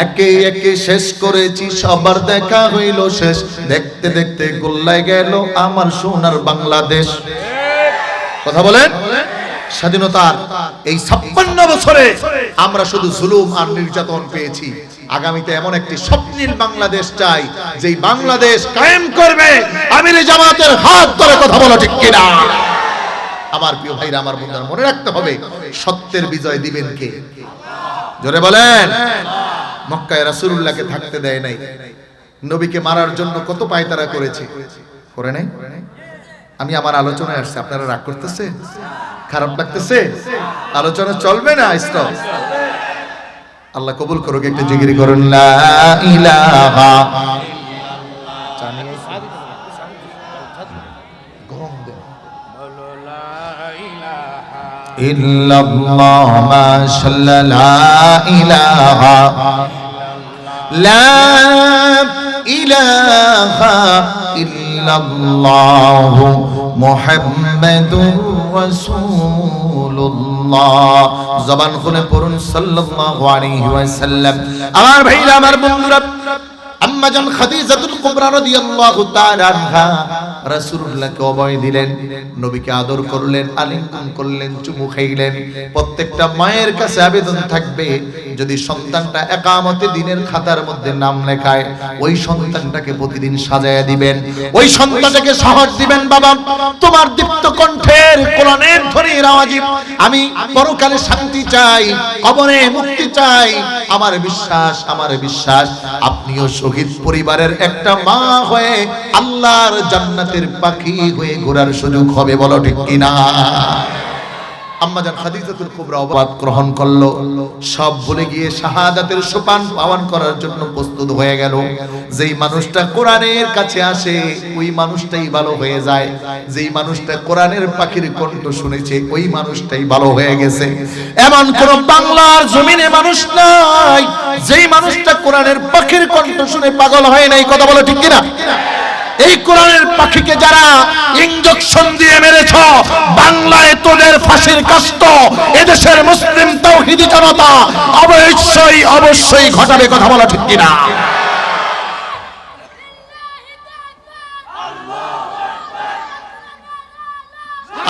একে একে শেষ করেছি, সবার দেখা হইল শেষ, দেখতে দেখতে গোল্লায় গেল আমার সোনার বাংলাদেশ। কথা বলেন, স্বাধীনতার এই 56 বছরে আমরা শুধু জুলুম আর নির্যাতন পেয়েছি। আগামীতে এমন একটি স্বপ্নীল বাংলাদেশ চাই, যেই বাংলাদেশ কায়েম করবে আমিরে জামাতের হাত ধরে। কথা বলা ঠিক কিনা? আমার প্রিয় ভাইরা, আমার বন্ধুরা, মনে রাখতে হবে, সত্যের বিজয় দিবেন কে? জোরে বলেন। মক্কায় রাসূলুল্লাহকে থাকতে দেয় নাই, নবীকে মারার জন্য কত পায়তারা করেছে, করে নাই? আমি আমার আলোচনায় আসছি, আপনারা রাগ করতেছে? খারাপ লাগতেছে? আলোচনা চলবে না? স্টপ। আল্লাহ কবুল করুক। একটা জিকির করুন, লা ইলাহা ইল্লাল্লাহ মাশাআল্লাহ, লা ইলাহা লা ইলাহা ইল্লাল্লাহ মুহাম্মাদুর রাসূলুল্লাহ। জবান খুলে পড়ুন সাল্লাল্লাহু আলাইহি ওয়াসাল্লাম। আমার ভাইরা, আমার বন্ধুরা, আম্মা জান খাদিজাতুল কুবরা রাদিয়াল্লাহু তাআলা আনহা রাসূলুল্লাহকে অভয় দিলেন, নবীকে আদর করলেন, আলিঙ্গন করলেন, চুমু খাইলেন। প্রত্যেকটা মায়ের কাছে আবেদন থাকবে, যদি সন্তানটা একামতে দিনের খাতার মধ্যে নাম লেখায়, ওই সন্তানটাকে প্রতিদিন সাজায়া দিবেন, ওই সন্তানটাকে সাহস দিবেন, বাবা তোমার দীপ্ত কণ্ঠের কোরআনের ধ্বনির আওয়াজে আমি পরকালে শান্তি চাই, কবরে মুক্তি চাই। আমার বিশ্বাস আপনিও শহীদ পরিবারের একটা মা হয়ে আল্লাহর জান্নাতের পাখি হয়ে ঘোরার সুযোগ হবে, বলো ঠিক কিনা? আম্মা জান খাদিজাতুল কুবরা অবাদ গ্রহণ করলো, সব ভুলে গিয়ে শাহাদাতের সোপান পালন করার জন্য প্রস্তুত হয়ে গেল। যেই মানুষটা কোরআনের কাছে আসে ওই মানুষটাই ভালো হয়ে যায়, যেই মানুষটা কোরআনের পাখির কণ্ঠ শুনেছে ওই মানুষটাই ভালো হয়ে গেছে। এমন কোন বাংলার জমিনে মানুষ নাই যেই মানুষটা কোরআনের পাখির কণ্ঠ শুনে পাগল হয় নাই, কথা বলো ঠিক কিনা? এই কোরআনের পাখিকে যারা ইনজেকশন দিয়ে মেরেছ, বাংলায় তোদের ফাঁসির কাস্ট এদেশের মুসলিম তাওহীদি জনতা অবশ্যই ঘটাবে, কথা বলা ঠিক কিনা?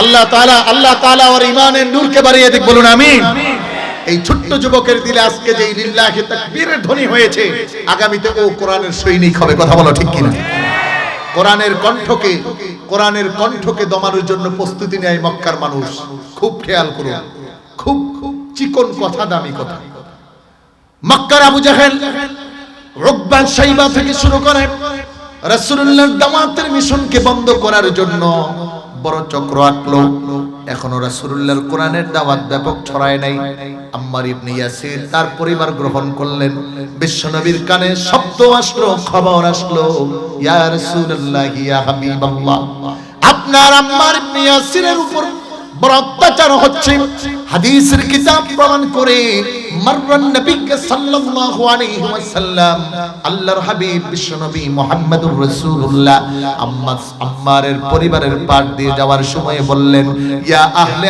আল্লাহ তাআলা ওর ঈমানের নূরকে বাড়িয়ে দিক, বলুন আমিন। এই ছোট্ট যুবকের দিলে আজকে যে লিল্লাহি তাকবীরের ধ্বনি হয়েছে, আগামীতে ও কোরআনের সৈনিক হবে, কথা বলা ঠিক কিনা? কোরআনের কণ্ঠকে দমানোর জন্য প্রস্তুতি নেয় মক্কার মানুষ। খুব খেয়াল করুন, খুব চিকন কথা, দামি কথা। মক্কার আবু জাহেল, উকবা, শাইবা থেকে শুরু করে রাসূলুল্লাহর দাওয়াতের মিশনকে বন্ধ করার জন্য বড় চক্র আঁকলো। এখনো রাসূলুল্লাহর কোরআনের দাওয়াত ব্যাপক ছড়ায় নাই। আম্মার ইবনে ইয়াসির তার পরিবার গ্রহণ করলেন। বিশ্বনবীর কানে শব্দ আসলো, খবর আসলো, ইয়া রাসূলুল্লাহ, ইয়া হাবিবাল্লাহ, আপনার আম্মার ইবনে ইয়াসিরের উপর বড় অত্যাচার হচ্ছে। হাদিসের কিতাব প্রমাণ করে মাররান নবী সাল্লাল্লাহু আলাইহি ওয়াসাল্লাম, আল্লাহর হাবিব বিশ্বনবী মুহাম্মদুর রাসূলুল্লাহ আম্মারের পরিবারের পাশ দিয়ে যাওয়ার সময় বললেন, ইয়া আহলে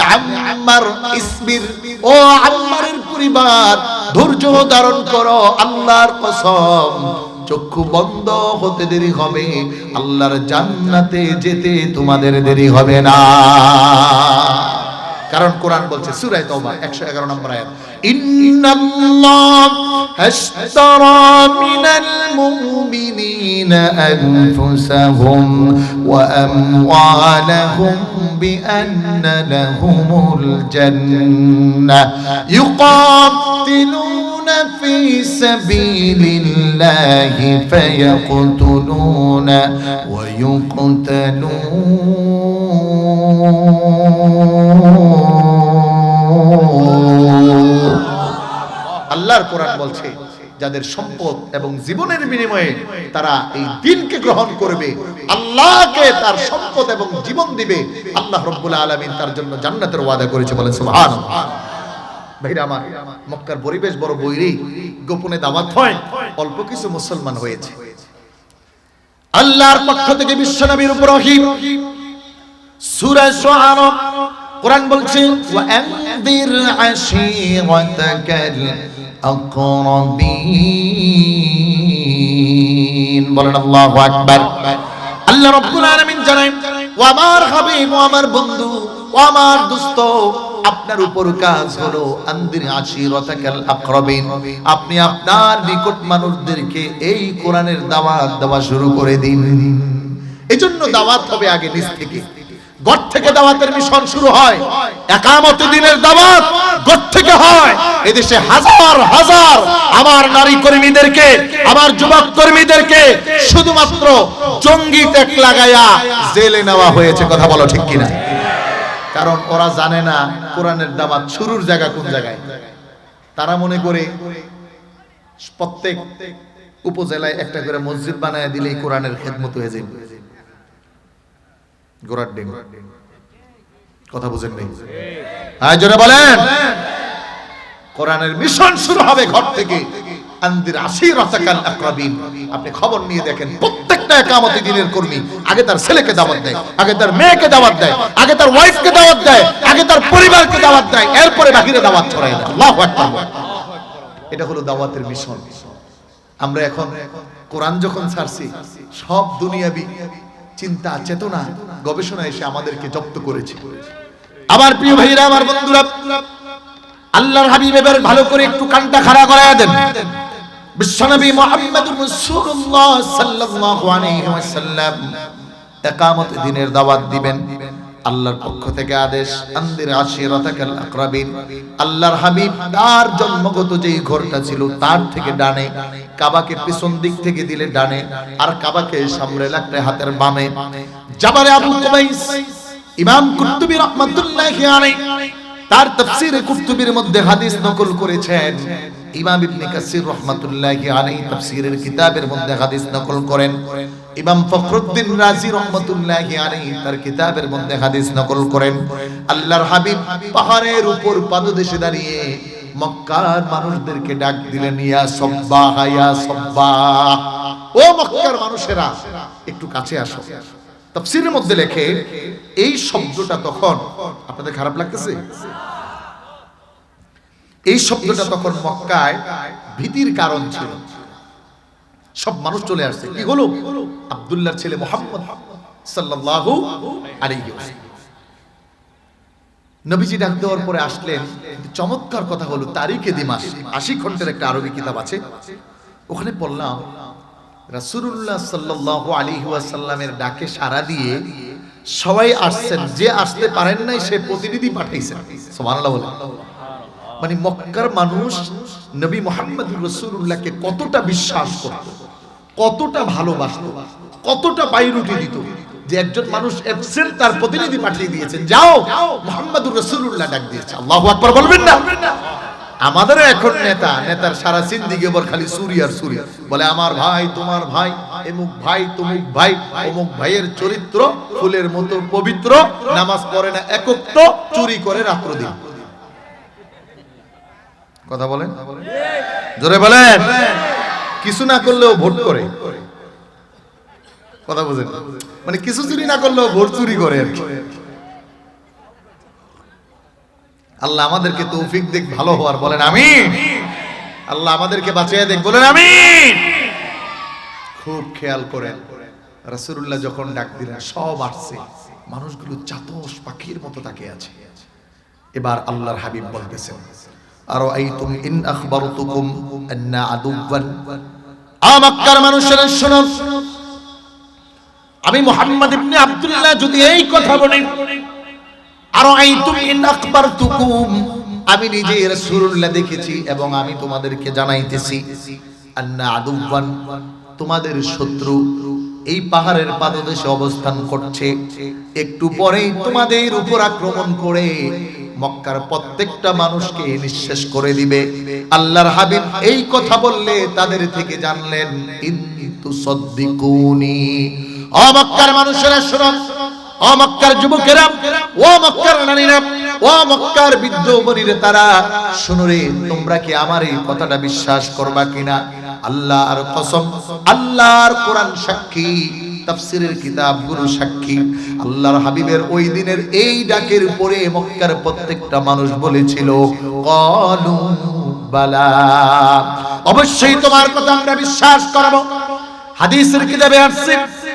আম্মার ইসবির, ও আম্মারের পরিবার ধৈর্য ধারণ করো, আল্লাহর কসম চক্ষু বন্ধ হতে দেরি হবে, আল্লাহর জান্নাতে যেতে তোমাদের দেরি হবে না। কারণ কোরআন বলছে সূরা তাওবা 111 নম্বর আয়াত, ইন্নাল্লাহ আশতারা মিনাল মুমিনিনা আনফুসাহুম ওয়া আমওয়ালাহুম বিআন্না লাহুমুল জান্নাহ ইউকাতিলুনা ফি সাবিলিল্লাহি ফায়াকতুলুনা ওয়া আল্লাহর কোরআন বলছে যাদের সম্পদ এবং জীবনের বিনিময়ে তারা এই দ্বীনকে গ্রহণ করবে, আল্লাহকে তার সম্পদ এবং জীবন দিবে, আল্লাহ রাব্বুল আলামিন তার জন্য জান্নাতের ওয়াদা করেছে, বলেন সুবহানাল্লাহ। ভাইরা আমার, মক্কার পরিবেশ বড় বৈরী, গোপনে দাওয়াত হয়, অল্প কিছু মুসলমান হয়েছে। আল্লাহর পক্ষ থেকে বিশ্বনবীর উপর ওহী, সূরা শুআরা কোরআন বলছে, ওয়া আনদির আশীরাতাকাল আকরাবিন, বলেন আল্লাহু আকবার। আল্লাহ রাব্বুল আলামিন জানেন, ও আমার হাবিব, ও আমার বন্ধু, ও আমার দোস্ত, আপনার উপর কাজ হলো আনদির আশীরাতাকাল আকরাবিন, আপনি আপনার নিকট মানুষদেরকে এই কোরআনের দাওয়াত দেওয়া শুরু করে দিন। এজন্য দাওয়াত হবে আগে নিজ থেকে, ঘর থেকে দাওয়াতের মিশন শুরু হয়। একামত দিনের দাওয়াত ঘর থেকে হয়। এদেশে হাজার হাজার আমার নারী কর্মীদেরকে, আমার যুবক কর্মীদেরকে শুধুমাত্র জঙ্গি ট্যাগ লাগায়া জেলে নেওয়া হয়েছে, কথা বলো ঠিক কিনা? কারণ ওরা জানে না কোরআনের দাওয়াত শুরুর জায়গা কোন জায়গায়। তারা মনে করে প্রত্যেক উপজেলায় একটা করে মসজিদ বানায় দিলেই কোরআনের খেদমত হয়ে যাবে। গোড়ার ডিম কথা বুঝেন নাই? হ্যাঁ জোরে বলেন। কোরআনের মিশন শুরু হবে ঘর থেকে। আনদির আশিরাতাকাল আকরাবিন। আপনি খবর নিয়ে দেখেন প্রত্যেকটা ইকামতি দ্বীনের কর্মী আগে তার ছেলেকে দাওয়াত দেয়, আগে তার মেয়েকে দাওয়াত দেয়, আগে তার ওয়াইফকে দাওয়াত দেয়, আগে তার পরিবারকে দাওয়াত দেয়, এরপরে বাকিরে দাওয়াত ছড়ায় দেয়। আল্লাহু আকবার। এটা হলো দাওয়াতের মিশন। আমরা এখন কোরআন যখন ছাড়ছি সব দুনিয়াবি চিন্তা চেতনা গবেষণা এসে আমাদেরকে জব্দ করেছে। আমার প্রিয় ভাইরা, আমার বন্ধুরা, আল্লাহর হাবিব এবার ভালো করে একটু কানটা খাড়া করায়া দেন। বিশ্বনবী মুহাম্মদুর রাসূলুল্লাহ সাল্লাল্লাহু আলাইহি ওয়াসাল্লাম ইকামত দ্বীনের দাওয়াত দিবেন। আল্লাহর পক্ষ থেকে আদেশ, আনদির আশিরাতাকাল আকরাবিন। আল্লাহর হাবিব তার জন্মগত যেই ঘরটা ছিল তার থেকে ডানে, কাবাকে পিছন দিক থেকে দিলে ডানে, আর কাবাকে সামনে রাখলে হাতের বামে। জাবারে আবু কুবাইস ইমাম কুরতুবী রাহমাতুল্লাহি আলাইহি তার তাফসীরে কুরতুবীর মধ্যে হাদিস নকল করেছেন। ইমাম ইবনে কাসির রাহমাতুল্লাহি আলাইহি তাফসীরের কিতাবের মধ্যে হাদিস নকল করেন। ইমাম ফখরুদ্দিন রাজি রাহমাতুল্লাহি আলাইহি তার কিতাবের মধ্যে হাদিস নকল করেন। আল্লাহর হাবিব পাহাড়ের উপর পাদদেশে দাঁড়িয়ে মক্কার মানুষদেরকে ডাক দিলেন, ইয়া সাব্বাহ ইয়া সাব্বাহ, ও মক্কার মানুষেরা একটু কাছে আসো। তাফসীরের মধ্যে লেখে এই শব্দটা তখন, আপনাদের খারাপ লাগতেছে? এই শব্দটা তখন মক্কায় ভীতির কারণ ছিল। সব মানুষ চলে আসছে, কি হলো? আব্দুল্লাহর ছেলে মুহাম্মদ সাল্লাল্লাহু আলাইহি ওয়াসাল্লাম নবীজি ডাক দেওয়ার পরে আসলেন। চমৎকার কথা হলো তারিখে দিমাস 80 খণ্ডের একটা আরবি কিতাব আছে, ওখানে পড়লাম রাসূলুল্লাহ সাল্লাল্লাহু আলাইহি ওয়াসাল্লামের ডাকে সাড়া দিয়ে সবাই আসছেন, যে আসতে পারেন নাই সে প্রতিনিধি পাঠাইছেন। সুবহানাল্লাহ বলেন। মানে মক্কার মানুষ নবী মুহাম্মদুর রাসূলুল্লাহকে কতটা বিশ্বাস করত, কতটা ভালোবাসতো, কতটা বাইরুটি দিত যে একজন মানুষ অ্যাবসেন্ট তার প্রতিনিধি পাঠিয়ে দিয়েছেন, যাও মুহাম্মদুর রাসূলুল্লাহ ডাক দিয়েছে। আল্লাহু আকবার বলবেন না? আমাদের এখন নেতার সারা জিন্দেগি ওর খালি সুরি আর সুরি, বলে আমার ভাই তোমার ভাই, এমুক ভাই তমুক ভাই, অমুক ভাইয়ের চরিত্র ফুলের মতো পবিত্র, নামাজ পড়ে না একক্ত, চুরি করে রাত্র দিন। কথা বলেন, জোরে বলেন। কিছু না করলেও ভোট করে, কথা বুঝেন? মানে কিছু চুরি না করলেও ভোট চুরি করে আর কি। আল্লাহ আমাদেরকে তৌফিক দেখ ভালো হওয়ার, বলেন আমিন। আল্লাহ আমাদেরকে বাঁচিয়ে দেখ, বলেন আমিন। খুব খেয়াল করেন, রাসূলুল্লাহ যখন ডাক দিলেন সব আসছে, মানুষগুলো চাতস পাখির মতো তাকিয়ে আছে। এবার আল্লাহর হাবিব বলতেছেন, আরাআইতুম ইন আখবারতুকুম আন্না আদুওয়ান, মক্কার মানুষেরা শুনো, আমি মুহাম্মদ ইবনে আব্দুল্লাহ যদি এই কথা বলি, আরাআইতুম ইন আখবারতুকুম, আমি নিজে রাসূলুল্লাহ দেখেছি এবং আমি তোমাদেরকে জানাইতেছি, আন্না আদুওয়ান, তোমাদের শত্রু এই পাহাড়ের পাদদেশে অবস্থান করছে, একটু পরেই তোমাদের উপর আক্রমণ করে মক্কার প্রত্যেকটা মানুষকে নিঃশেষ করে দিবে। আল্লাহর হাবিব এই কথা বললে তাদের থেকে জানলেন, ইনতু সাদ্দিকুনি, ও মক্কার মানুষেরা শুনো, ও মক্কার যুবকেরা, ও মক্কার নারীরা, ও মক্কার বৃদ্ধ বনিরে তারা শুনো রে, তোমরা কি আমার এই কথাটা বিশ্বাস করবা কিনা? আল্লাহর কসম, আল্লাহর কোরআন সাক্ষী, তাফসীরের কিতাবগুলো সাক্ষী, আল্লাহর হাবিবের ওই দিনের এই ডাকের উপরে মক্কার প্রত্যেকটা মানুষ বলেছিল, ক্বালু বালা, অবশ্যই তোমার কথা আমরা বিশ্বাস করব। হাদিসের কিতাবে আসছে,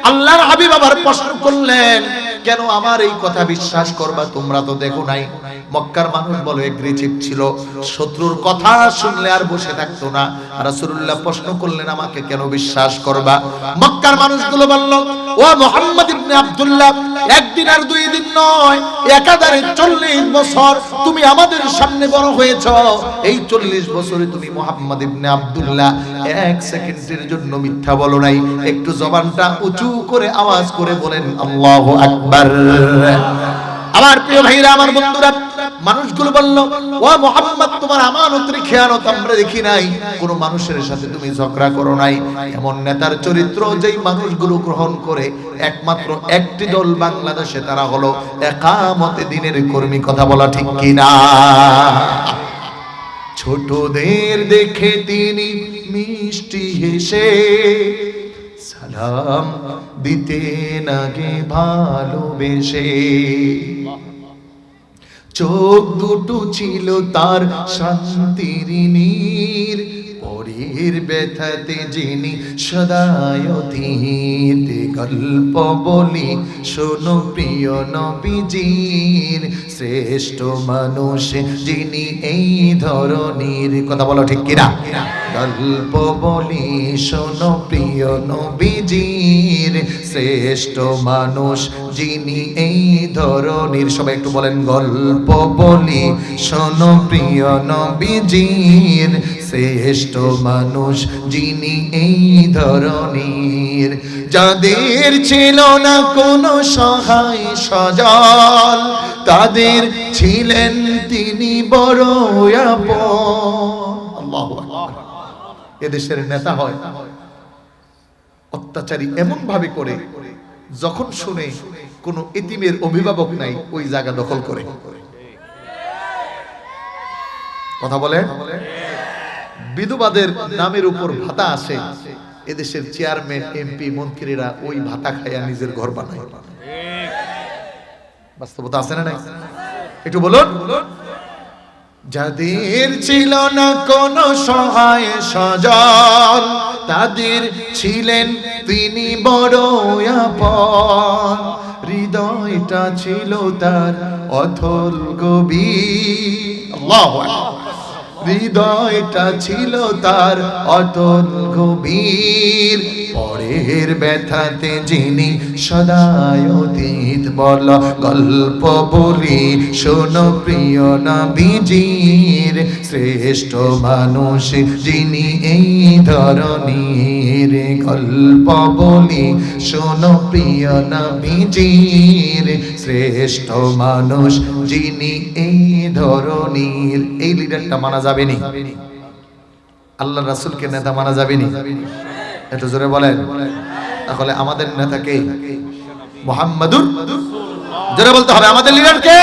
আল্লাহর হাবিব আবার প্রশ্ন করলেন, কেন আমার এই কথা বিশ্বাস করবা? তোমরা তো দেখো নাই। মক্কার মানুষ বলে এগ্রেসিভ ছিল, শত্রুর কথা শুনলে আর বসে থাকতো না। রাসূলুল্লাহ প্রশ্ন করলেন, আমাকে কেন বিশ্বাস করবা? মক্কার মানুষগুলো বলল, ও মুহাম্মদ ইবনে আব্দুল্লাহ, একদিন আর দুই দিন নয়, একাধারে 40 বছর তুমি আমাদের সামনে বড় হয়েছো। এই 40 বছরে তুমি মুহাম্মদ ইবনে আব্দুল্লাহ এক সেকেন্ডের জন্য মিথ্যা বলো নাই। একটু জবানটা উঁচু করে আওয়াজ করে বলেন আল্লাহু আকবার। আমার প্রিয় ভাইরা, আমার বন্ধুরা, মানুষগুলো বলল, ও মুহাম্মদ, তোমার আমানতের খেয়ানত আমরা দেখি নাই, কোন মানুষের সাথে তুমি ঝগড়া করো নাই। এমন নেতার চরিত্র যেই মানুষগুলো গ্রহণ করে একমাত্র একটি দল বাংলাদেশে, তারা হলো একামতে দিনের কর্মী। কথা বলা ঠিক কিনা? ছোটদের দেখে তিনি মিষ্টি হেসে সালাম দিতেন আগে ভালোবেসে, চোখ দুটো ছিল তার শান্তির নীর, পরের ব্যথাতে যিনি সদায় অধীর। গল্প বলি শোনো প্রিয় নবীজির, শ্রেষ্ঠ মানুষ যিনি এই ধরনের। কথা বলো ঠিক কিনা? গল্প বলি শোনো প্রিয় নবীজির, শ্রেষ্ঠ মানুষ যিনি এই ধরনের। সবাই একটু বলেন, গল্প বলি শোনো প্রিয় নবীজির, শ্রেষ্ঠ মানুষ যিনি এই ধরনের। যাদের ছিল না কোনো সহায় সজল, তাদের ছিলেন তিনি বড় আপন। আল্লাহু আকবার। এদেশের নেতা হয় অত্যাচারী এমন ভাবে করে, যখন শুনে কোন এতিমের অভিভাবক নাই, ওই জায়গা দখল করে। কথা বলে, বিধবাদের নামের উপর ভাতা আসে, এদেশের চেয়ারম্যান, এমপি, মন্ত্রীরা ওই ভাতা খাইয়া নিজের ঘর বানায়। বাস্তবতা আছে না নাই? একটু বলুন। যাদের ছিল না কোনো সহায় সজল, তাদের ছিলেন তিনি বড় আপন। হৃদয়টা ছিল তার অথল গভীর। আল্লাহু আকবার। হৃদয়টা ছিল তার অটল গভীর, পরের ব্যথাতে যিনি সদায় অতীত। বল, গল্প বলি শোনো প্রিয় নবীজির, শ্রেষ্ঠ মানুষ যিনি এই ধরনের। গল্প বলি শোনো প্রিয় নবীজির, শ্রেষ্ঠ মানুষ যিনি এই ধরনের। এই লিডারটা মানা যাবে নি? আল্লাহ রাসূলকে নেতা মানা যাবে নি? একটু জোরে বলেন। তাহলে আমাদের নেতা কে? মুহাম্মাদুর, জোরে বলতে হবে, আমাদের লিডার কে?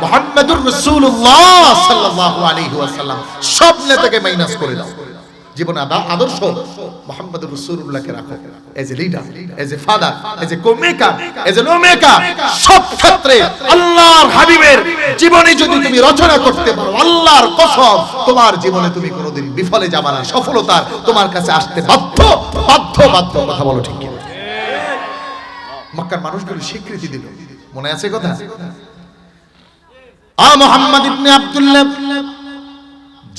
মুহাম্মাদুর রাসূলুল্লাহ সাল্লাল্লাহু আলাইহি ওয়াসাল্লাম। সব নেতাকে মাইনাস করে দাও, জীবন আদর্শ মুহাম্মাদুর রাসূলুল্লাহকে রাখো as a leader, as a father, as a co maker, as a no maker. সব ক্ষেত্রে আল্লাহর হাবিবের জীবনে যদি তুমি রচনা করতে পারো, আল্লাহর কসম, তোমার জীবনে তুমি কোনোদিন বিফলে যাবে না, সফলতার তোমার কাছে আসতে বাধ্য বাধ্য বাধ্য। কথা বলো ঠিক কিনা? মক্কার মানুষগুলো স্বীকৃতি দিল, মনে আছে কথা? মুহাম্মদ ইবনে আব্দুল্লাহ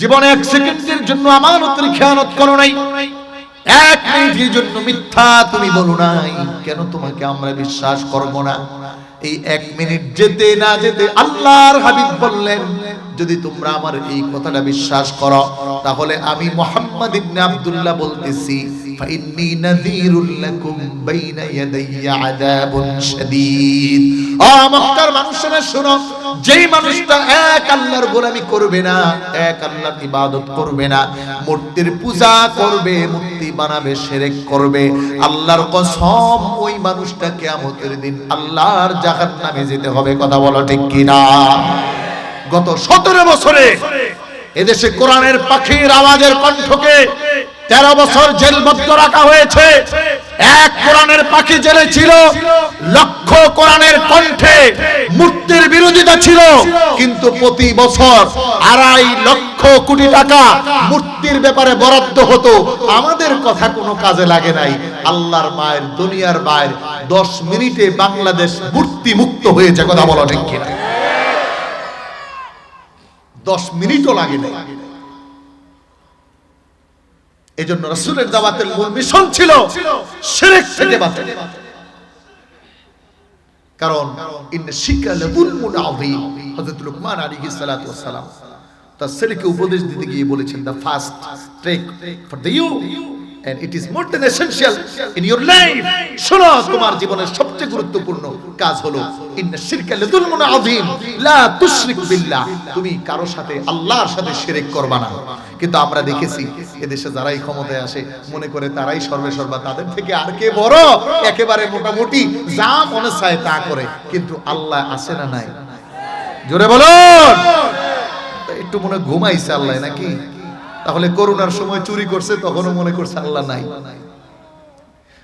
জীবনে এক সেকেন্ডের জন্য আমানতের খেয়ানত করো নাই, এক মিনিটের জন্য মিথ্যা তুমি বলো নাই। কেন তোমাকে আমরা বিশ্বাস করব না? এই এক মিনিট যেতে না যেতে আল্লাহর হাবিব বললেন, যদি তোমরা আমার এই কথাটা বিশ্বাস করো, তাহলে আমি মুহাম্মদ ইবনে আব্দুল্লাহ বলতেছি, ফাইন্নী নাযীরুল লাকুম বাইনা ইয়াদাইয়া আযাবুন শাদীদ। মক্কার মানুষেরা শোনো, যেই মানুষটা এক আল্লাহর গোলামি করবে না, এক আল্লাহর ইবাদত করবে না, মূর্তির পূজা করবে, মূর্তি বানাবে, শিরক করবে, আল্লাহর কসম, ওই মানুষটা কিয়ামতের দিন আল্লাহর জাহান্নামে যেতে হবে। কথা বলো ঠিক কিনা? গত 17 বছরে এদেশে কোরআনের পাখির আওয়াজের কণ্ঠকে 13 বছর জেলবদ্ধ রাখা হয়েছে। এক কোরআনের পাখি জেলে ছিল, লক্ষ কোরআনের কণ্ঠে মূর্তির বিরোধিতা ছিল, কিন্তু প্রতি বছর 2.5 লক্ষ কোটি টাকা মূর্তির ব্যাপারে বরাদ্দ হতো। আমাদের কথা কোনো কাজে লাগে নাই। আল্লাহর মায়ের, দুনিয়ার মায়ের, 10 মিনিটে বাংলাদেশ মূর্তি মুক্ত হয়েছে। কথা বলো ঠিক কিনা? 10 মিনিটও লাগে নাই। এজন্য রাসূলের দাওয়াতের মূল মিশন ছিল শিরক থেকে বাঁচা। কারণ ইন্না শিরকা লাযুলমুন আযীম। হযরত লুকমান আলাইহিস সালাতু ওয়াস সালাম তার ছেলেকে উপদেশ দিতে গিয়ে বলেছেন, the fast track for the you and it is more than essential in your life. শোনো, তোমার জীবনের সবচেয়ে গুরুত্বপূর্ণ কাজ হলো ইন্না শিরকা লাযুলমুন আযীম লা তুশরিক বিল্লাহ, তুমি কারো সাথে আল্লাহর সাথে শিরক করবা না। কিন্তু আমরা দেখেছি এদেশে যারাই ক্ষমতায় আসে মনে করে তারাই সর্বেসর্বা, তাদের থেকে আর কে বড়, একেবারে মোটামুটি যা মনে চায় তা করে। কিন্তু আল্লাহ আছে না নাই? জোরে বলুন। একটু মনে ঘুমাইছে আল্লাহ নাকি? তাহলে করোনার সময় চুরি করছে তখনও মনে করছে আল্লাহ নাই,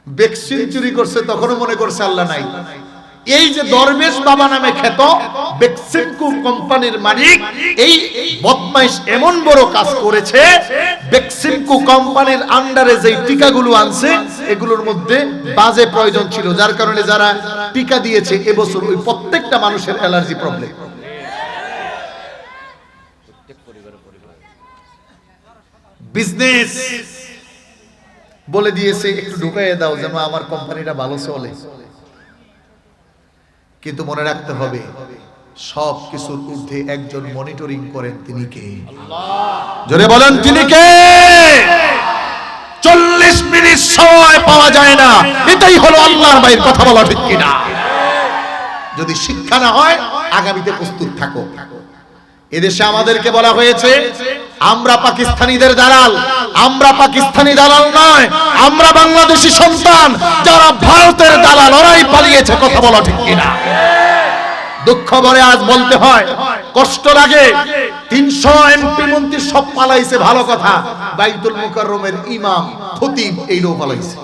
ভ্যাকসিন চুরি করছে তখনও মনে করছে আল্লাহ নাই। এই যে দরবেশ বাবা নামে খ্যাত ভ্যাকসিনকো কোম্পানির মালিক, এই বদমাইশ এমন বড় কাজ করেছে, ভ্যাকসিনকো কোম্পানির আন্ডারে যে টিকাগুলো আনছে এগুলোর মধ্যে বাজে প্রয়োজন ছিল, যার কারণে যারা টিকা দিয়েছে এবছর ওই প্রত্যেকটা মানুষের অ্যালার্জি প্রবলেম। বিজনেস বলে দিয়েছে একটু ঢুকাইয়ে দাও যেন আমার কোম্পানিটা ভালো চলে। কিন্তু মনে রাখতে হবে সব কিছুর ঊর্ধ্বে একজন মনিটরিং করেন, তিনি কে? জোরে বলেন, তিনি কে? 40 মিনিট সময় পাওয়া যায় না, এটাই হলো আল্লাহর বাইরে কথা বলা, ঠিক কিনা? যদি শিক্ষা না হয় আগামীতে প্রস্তুত থাকো। এদেশে আমাদেরকে বলা হয়েছে আমরা পাকিস্তানিদের দালাল। আমরা পাকিস্তানি দালাল নয়, আমরা বাংলাদেশী সন্তান। যারা ভারতের দালাল ওরাই পালিয়েছে, কথা বলা ঠিক কিনা? দুঃখ ভরে আজ বলতে হয়, কষ্ট লাগে, 300 এমপি মন্ত্রী সব পালাইছে, ভালো কথা। বাইতুল মুকাররমের ইমাম খতিব এই লোক পালাইছে।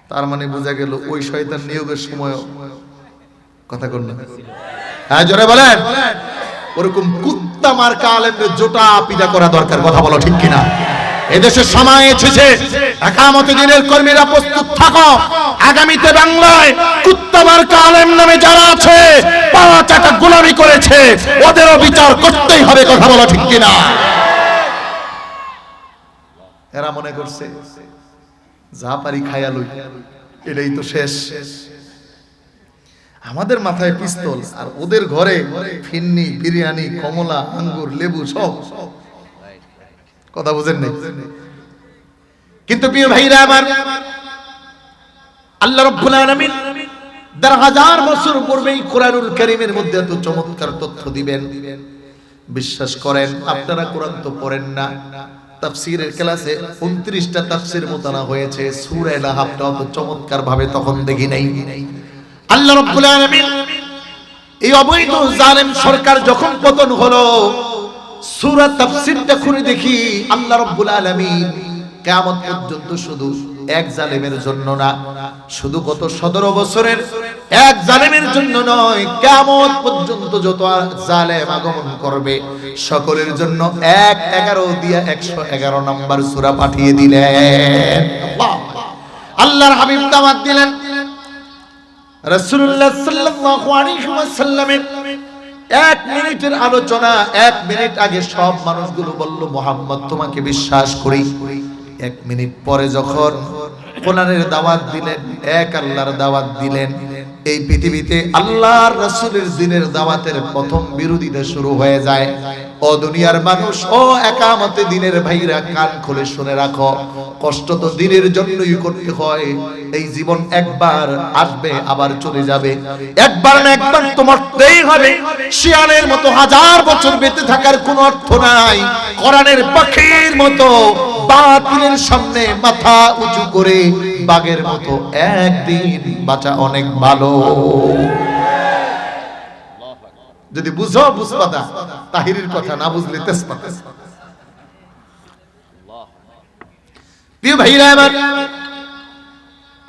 তার মানে বোঝা গেল ওই শয়তান নিয়োগের সময় কথা কর না। হ্যাঁ জোরে বলেন। ওরকম কুত্তা মার্কা আলেমদের জোটা পিটা করা দরকার, কথা বলো ঠিক কিনা? এদেশের সময় এসেছে, একামতে দিনের কর্মীরা প্রস্তুত থাকো। আগামীতে বাংলায় কুত্তা মার্কা আলেম নামে যারা আছে, পাওয়া টাকা গোলামি করেছে, ওদেরও বিচার করতেই হবে, কথা বলো ঠিক কিনা? এরা মনে করছে যা পারি খায়া লই, এটাই তো শেষ। আমাদের মাথায় পিস্তল আর ওদের ঘরে ফিন্নি, বিরিয়ানি, কমলা, আঙ্গুর, লেবু সব। কথা বুঝেন নাই? কিন্তু প্রিয় ভাইরা আমার, আল্লাহ রাব্বুল আলামিন 1000 বছর পূর্বেই কোরআনুল কারীমের মধ্যে এত চমৎকার তথ্য দিবেন। বিশ্বাস করেন, আপনারা কোরআন তো পড়েন না, তাফসীরের ক্লাসে 29টা তাফসীর মোতালা হয়েছে, সূরা লাহাবটা অত চমৎকার ভাবে তখন দেখি নাই। আল্লাহ রাব্বুল আলামিন এই অবৈধ জালেম সরকার যখন পতন হলো, সূরা তাফসীরটা খুলে দেখি আল্লাহ রাব্বুল আলামিন কিয়ামত পর্যন্ত শুধু এক জালেমের জন্য না, শুধু গত 17 বছরের এক জালেমের জন্য নয়, কিয়ামত পর্যন্ত যত জালেম আগমন করবে সকলের জন্য 11 দিয়া 111 নম্বর সূরা পাঠিয়ে দিলেন। আল্লাহর হাবিব দাওয়াত দিলেন। রাসূলুল্লাহ সাল্লাল্লাহু আলাইহি ওয়াসাল্লামের 1 মিনিটের আলোচনা, 1 মিনিট আগে সব মানুষগুলো বলল মুহাম্মদ তোমাকে বিশ্বাস করি। 1 মিনিট পরে যখন কোরআনের দাওয়াত দিলেন, এক আল্লাহর দাওয়াত দিলেন, এই পৃথিবীতে আল্লাহর রাসূলের দ্বীনের দাওয়াতের প্রথম বিরোধিতা শুরু হয়ে যায়। ও দুনিয়ার মানুষ, ও একামতে দ্বীনের ভাইরা, কান খুলে শুনে রাখো, কষ্ট তো দ্বীনের জন্যই করতে হয়। এই জীবন একবার আসবে আবার চলে যাবে, একবার না একবার তো মরতেই হবে। শিয়ালের মতো 1000 বছর বেঁচে থাকার কোনো অর্থ নাই। কোরআনের পাখির মতো বাতিলের সামনে মাথা উঁচু করে বাঘের মতো একদিন বাঁচা অনেক ভালো। যদি বুঝো বুঝপাতা, তাহিরির কথা না বুঝলে তেজপাতা। প্রিয় ভাইরা আমার,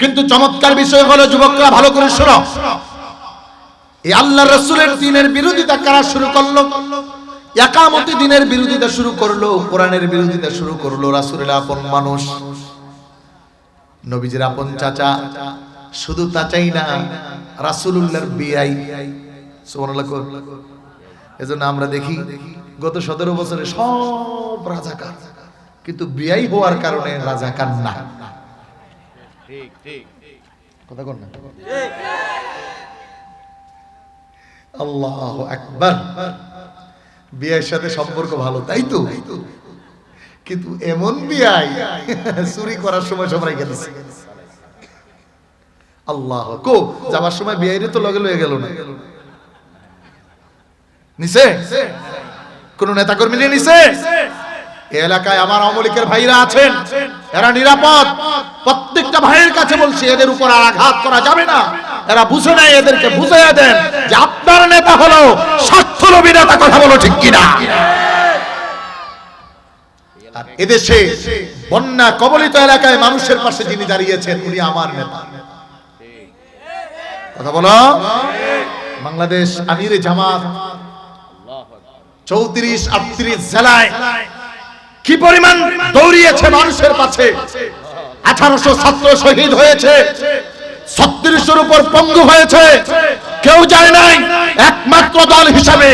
কিন্তু চমৎকার বিষয় হলো যুবকরা ভালো করে শোনো, এই আল্লাহর রাসূলের দ্বীনের বিরোধিতা কারা শুরু করলো? একামতে দ্বীনের বিরোধিতা শুরু করলো, কোরআনের বিরোধিতা শুরু করলো রাসূলের আপন মানুষ, নবীজির আপন চাচা। শুধু চাচাই না, রাসূলুল্লাহর বিয়াই। সুবহানাল্লাহ। এজন্য আমরা দেখি গত 17 বছরে সব রাজাকার, কিন্তু বিয়াই হওয়ার কারণে রাজাকার না। ঠিক ঠিক কথা কর না। আল্লাহু আকবার। বিয়ের সাথে সম্পর্ক ভালো, তাই তো, কিন্তু এমন বিয়াই চুরি করার সময় সবাই গেছে। আল্লাহ কো যাবার সময় বিয়াইরে তো লগে লয়ে গেল না, নিছে কোন নেতা কর্মী নিয়ে নিছে? এলাকায় আমার আওয়ামী লীগের ভাইরা আছেন, এরা নিরাপদ। প্রত্যেকটা ভাইয়ের কাছে বলছি, এদের উপর আর আঘাত করা যাবে না। এরা বুঝে নাই, এদেরকে বুঝাইয়া দেন যে আপনার নেতা হলো স্বার্থলোভী নেতা। কথা বলো ঠিক কিনা? আর এদেশে বন্যা কবলিত এলাকায় মানুষের পাশে যিনি দাঁড়িয়েছেন উনি আমার নেতা। কথা বলো। বাংলাদেশ আমিরে জামাত 34-38 জেলায় কি পরিমাণ দৌড়িয়েছে মানুষের পাশে। 1800 ছাত্র শহীদ হয়েছে, 3600-এর উপর পঙ্গু হয়েছে, কেউ যায় নাই। একমাত্র দল হিসাবে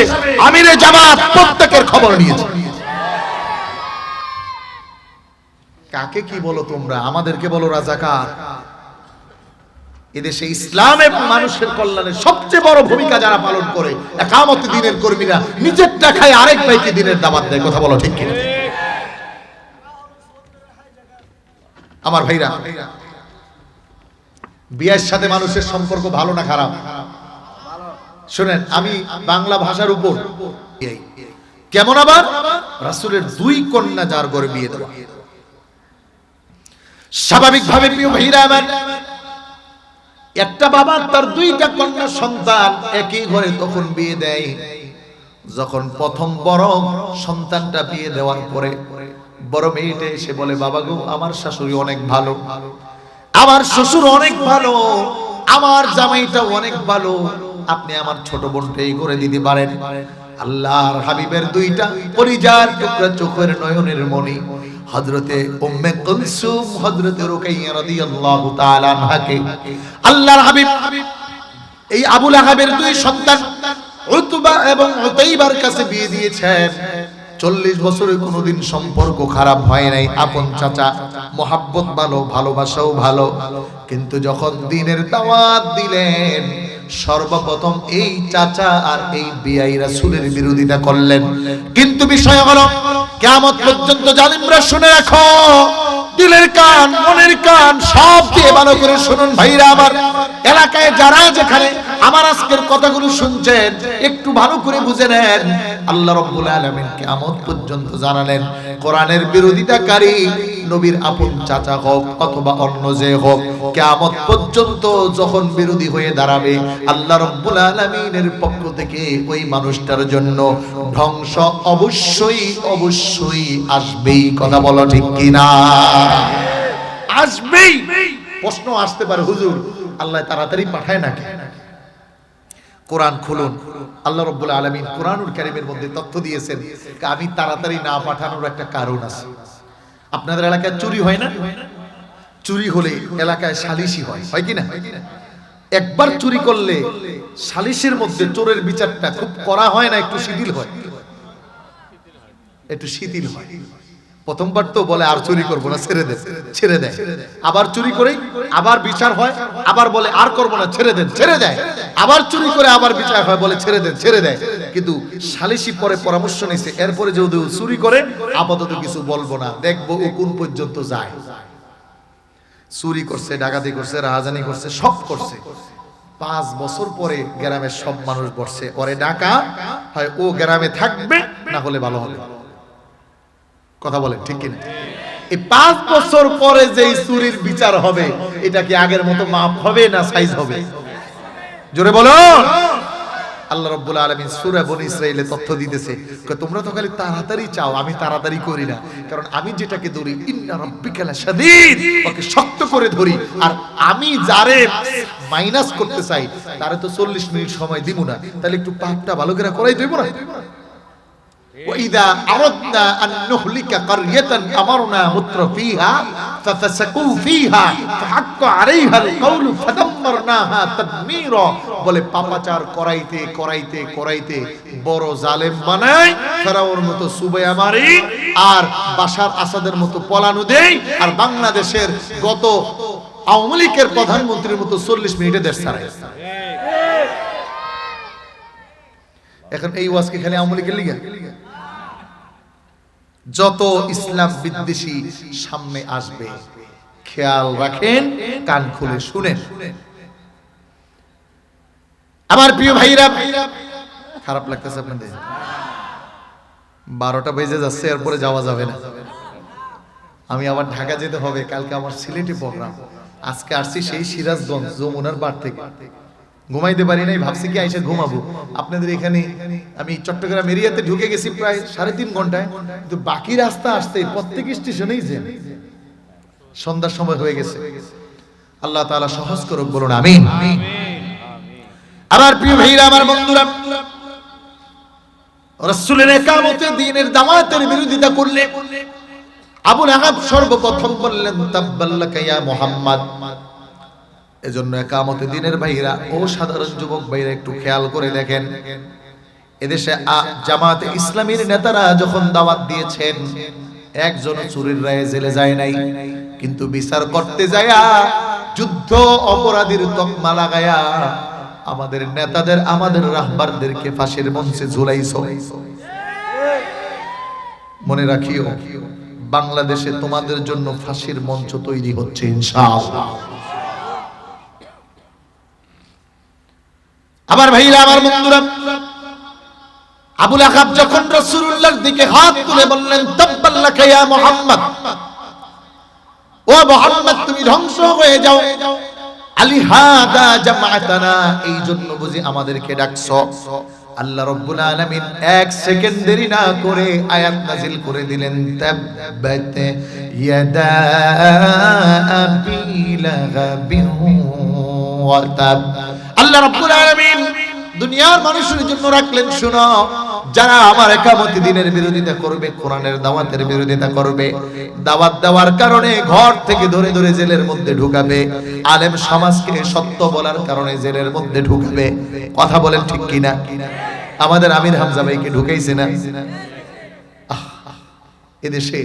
আমিরে জামাত প্রত্যেকের খবর নিয়েছে। কাকে কি বলো তোমরা? আমাদেরকে বলো রাজাকার। এদেশে ইসলাম এবং মানুষের কল্যাণে সবচেয়ে বড় ভূমিকা যারা পালন করে একামত দ্বীনের কর্মীরা, নিজেরটা খায় আরেক ভাইকে দ্বীনের দাওয়াত দেয়। কথা বলো ঠিক কিনা? আমার ভাইরা, বিয়ের সাথে মানুষের সম্পর্ক ভালো না খারাপ? শুনেন, আমি বাংলা ভাষার উপর কেমন আবার রাসূলের 2 কন্যা যার ঘরে বিয়ে দেওয়া স্বাভাবিকভাবে প্রিয় ভাইরা আমার, একটা বাবা তার 2টা কন্যা সন্তান একই ঘরে তখন বিয়ে দেয়। যখন প্রথম বড় সন্তানটা বিয়ে দেওয়ার পরে বড় মেয়েটা এসে বলে, বাবা গো, আমার শাশুড়ি অনেক ভালো, আমার শ্বশুর অনেক ভালো, আমার জামাইটা অনেক ভালো, আপনি আমার ছোট বোনটাই করে দিতে পারেন। আল্লাহর হাবিবের 2টা পরিজার টুকরা চোখের নয়নের মণি হযরতে উম্মে কুলসুম, হযরতে রুকাইয়া রাদিয়াল্লাহু তাআলা আনহাকে আল্লাহর হাবিব এই আবু লাহাবের 2 সন্তান উতবা এবং উতাইবার কাছে বিয়ে দিয়েছেন। 40 বছরে কোনোদিন সম্পর্ক খারাপ হয় নাই। আপন চাচা, মোহাব্বত ভালো, ভালোবাসাও ভালো। কিন্তু যখন দ্বীনের দাওয়াত দিলেন, সর্বপ্রথম এই চাচা আর এই বিয়াই রাসূলের বিরোধিতা করলেন। কিন্তু বিষয় হলো, কিয়ামত পর্যন্ত জালিমরা শুনে রাখো, দিলের কান, মনের কান সব দিয়ে ভালো করে শুনুন ভাইরা আমার। এলাকায় যারা যেখানে আমার আজকের কথাগুলো শুনছেন, একটু ভালো করে বুঝে নেন। আল্লাহ রাব্বুল আলামিন কিয়ামত পর্যন্ত জানালেন, কোরআনের বিরোধিতাকারী নবীর আপন চাচা হোক অথবা অন্য যে হোক, কিয়ামত পর্যন্ত যখন বিরোধী হয়ে দাঁড়াবে, আল্লাহ রাব্বুল আলামিনের পক্ষ থেকে ওই মানুষটার জন্য ধ্বংস অবশ্যই অবশ্যই আসবেই। কথা বলো ঠিক কিনা? আসবেই। প্রশ্ন আসতে পারে, হুজুর আল্লাহ তাড়াতাড়ি পাঠায় না কেন? কোরআন খুলুন, আল্লাহ রাব্বুল আলামিন কোরআনুল কারীমের মধ্যে তথ্য দিয়েছেন, আমি তাড়াতাড়ি না পাঠানোর একটা কারণ আছে। আপনাদের এলাকায় চুরি হয় না? চুরি হলে এলাকায় সালিশি হয়, হয় কি না? একবার চুরি করলে সালিশের মধ্যে চোরের বিচারটা খুব করা হয় না, একটু শিথিল হয়, একটু শিথিল হয়। প্রথমবার তো বলে আর চুরি করবো না, ছেড়ে দেন, ছেড়ে দেয়। আবার চুরি করে আবার বিচার হয়, আবার বলে আর করবো না, ছেড়ে দেন, ছেড়ে দেয়। আবার চুরি করে আবার বিচার হয়, বলে ছেড়ে দেন, ছেড়ে দেয়। কিন্তু সালিশি পরে পরামর্শ নিছে, এরপরে যদি চুরি করে আপাতত কিছু বলবো না, দেখবো ও কোন পর্যন্ত যায়। চুরি করছে, ডাকাতি করছে, রাহাজানি করছে, সব করছে। 5 বছর পরে গ্রামের সব মানুষ বসছে, ওরে ডাকা হয়, ও গ্রামে থাকবে, না হলে ভালো হবে। কথা বলেন ঠিক কিনা? এই 5 বছর পরে যে চুরির বিচার হবে, এটা কি আগের মতো মাপ হবে না সাইজ হবে? জোরে বলো। আল্লাহ রাব্বুল আলামিন সূরা বনী ইসরাঈলে তথ্য দিতেছে, তোমরা তো খালি তাড়াতাড়ি চাও, আমি তাড়াতাড়ি করি না। কারণ আমি যেটাকে ধরি, ইন্না রাব্বিকা লাশাদীদ, ওকে শক্ত করে ধরি। আর আমি যারে মাইনাস করতে চাই, তারে তো 40 মিনিট সময় দিব না। তাহলে একটু পাপটা ভালো করে করাই দেব না? وَإِذَا أَرَدْنَا أَن نُهْلِكَ قَرْيَةً أَمَرْنَا مُتْرَفِيهَا فَفَسَقُوا فِيهَا فَحَقَّ عَلَيْهَا الْقَوْلُ فَدَمَّرْنَاهَا تَدْمِيرًا। বলে পাপাচার করাইতে করাইতে করাইতে বড় জালেম বানায়, ফেরাউনের মতো সুবাইয়া মারি, আর বাশার আসাদের মতো পলানু দেই, আর বাংলাদেশের গত আওয়ামী লীগের প্রধানমন্ত্রীর মতো 40 মিনিটে দেশ ছাড়ায়। এখন এই ওয়াজ কি খালি আওয়ামী লীগের লিগে? যত ইসলাম বিদ্বেষী সামনে আসবে খেয়াল রাখেন, কান খুলে শুনেন। আমার প্রিয় ভাইরা, খারাপ লাগতেছে আপনাদের? 12টা বেজে যাচ্ছে, এরপরে যাওয়া যাবে না। আমি আবার ঢাকা যেতে হবে, কালকে আমার সিলেটে প্রোগ্রাম। আজকে আসছি সেই সিরাজগঞ্জ যমুনার পাড় থেকে, ঘুমাইতে পারি নাই, ভাবছি কি আইসা ঘুমাবো। আপনাদের এখানে আমি চট্টগ্রাম এরিয়াতে ঢুকে গেছি প্রায় 3.5 ঘন্টায়, কিন্তু বাকি রাস্তা আসতে প্রত্যেক স্টেশনেই যে সন্ধ্যার সময় হয়ে গেছে। আল্লাহ তাআলা সহজ করুক, বলুন আমিন। আমার প্রিয় ভাইরা, আমার বন্ধুরা, রাসূলের ইকামতে দ্বীনের দাওয়াতের বিরোধিতা করলে আবু লাহাব সর্বপ্রথম বললেন তাব্বাল্লাকা ইয়া মুহাম্মদ। এজন্য ইকামতে দ্বীনের ভাইরা ও সাধারণ যুবক ভাইরা একটু খেয়াল করে দেখেন, এদেশে জামাতে ইসলামীর নেতারা যখন দাওয়াত দিয়েছেন, একজন চুরির রায়ে জেলে যায় নাই, কিন্তু বিচার করতে যায়া যুদ্ধ অপরাধীর তকমা লাগায়া আমাদের নেতাদের, আমাদের রাহবারদেরকে ফাঁসির মঞ্চে ঝুলাইছো। মনে রাখিও, বাংলাদেশে তোমাদের জন্য ফাঁসির মঞ্চ তৈরি হচ্ছে ইনশাআল্লাহ। আবার ভাইরা, আমার বন্ধুরা, আবু লাহাব যখন রাসূলুল্লাহর দিকে হাত তুলে বললেন তাব্বাল্লাকা ইয়া মুহাম্মদ, ও মুহাম্মদ তুমি ধ্বংস হয়ে যাও, আলি হাদা জামাতানা, এই জন্য বুঝি আমাদেরকে ডাকছো। আল্লাহ রাব্বুল আলামিন 1 সেকেন্ড দেরি না করে আয়াত নাযিল করে দিলেন তাব্বাত ইয়াদা আবি লাহাবিন ওয়া তাব। আল্লাহ রাব্বুল আলামিন দুনিয়ার মানুষের জন্য রাখলেন, শুনো, যারা আমার ইকামতে দ্বীনের বিরোধিতা করবে, কোরআনের দাওয়াতের বিরোধিতা করবে, দাওয়াত দেওয়ার কারণে ঘর থেকে ধরে ধরে জেলের মধ্যে ঢুকাবে, আলেম সমাজকে সত্য বলার কারণে জেলের মধ্যে ঢুকাবে। কথা বলেন ঠিক কিনা? আমাদের আমির হামজা ভাইকে ঢুকাইছে না? এদেশে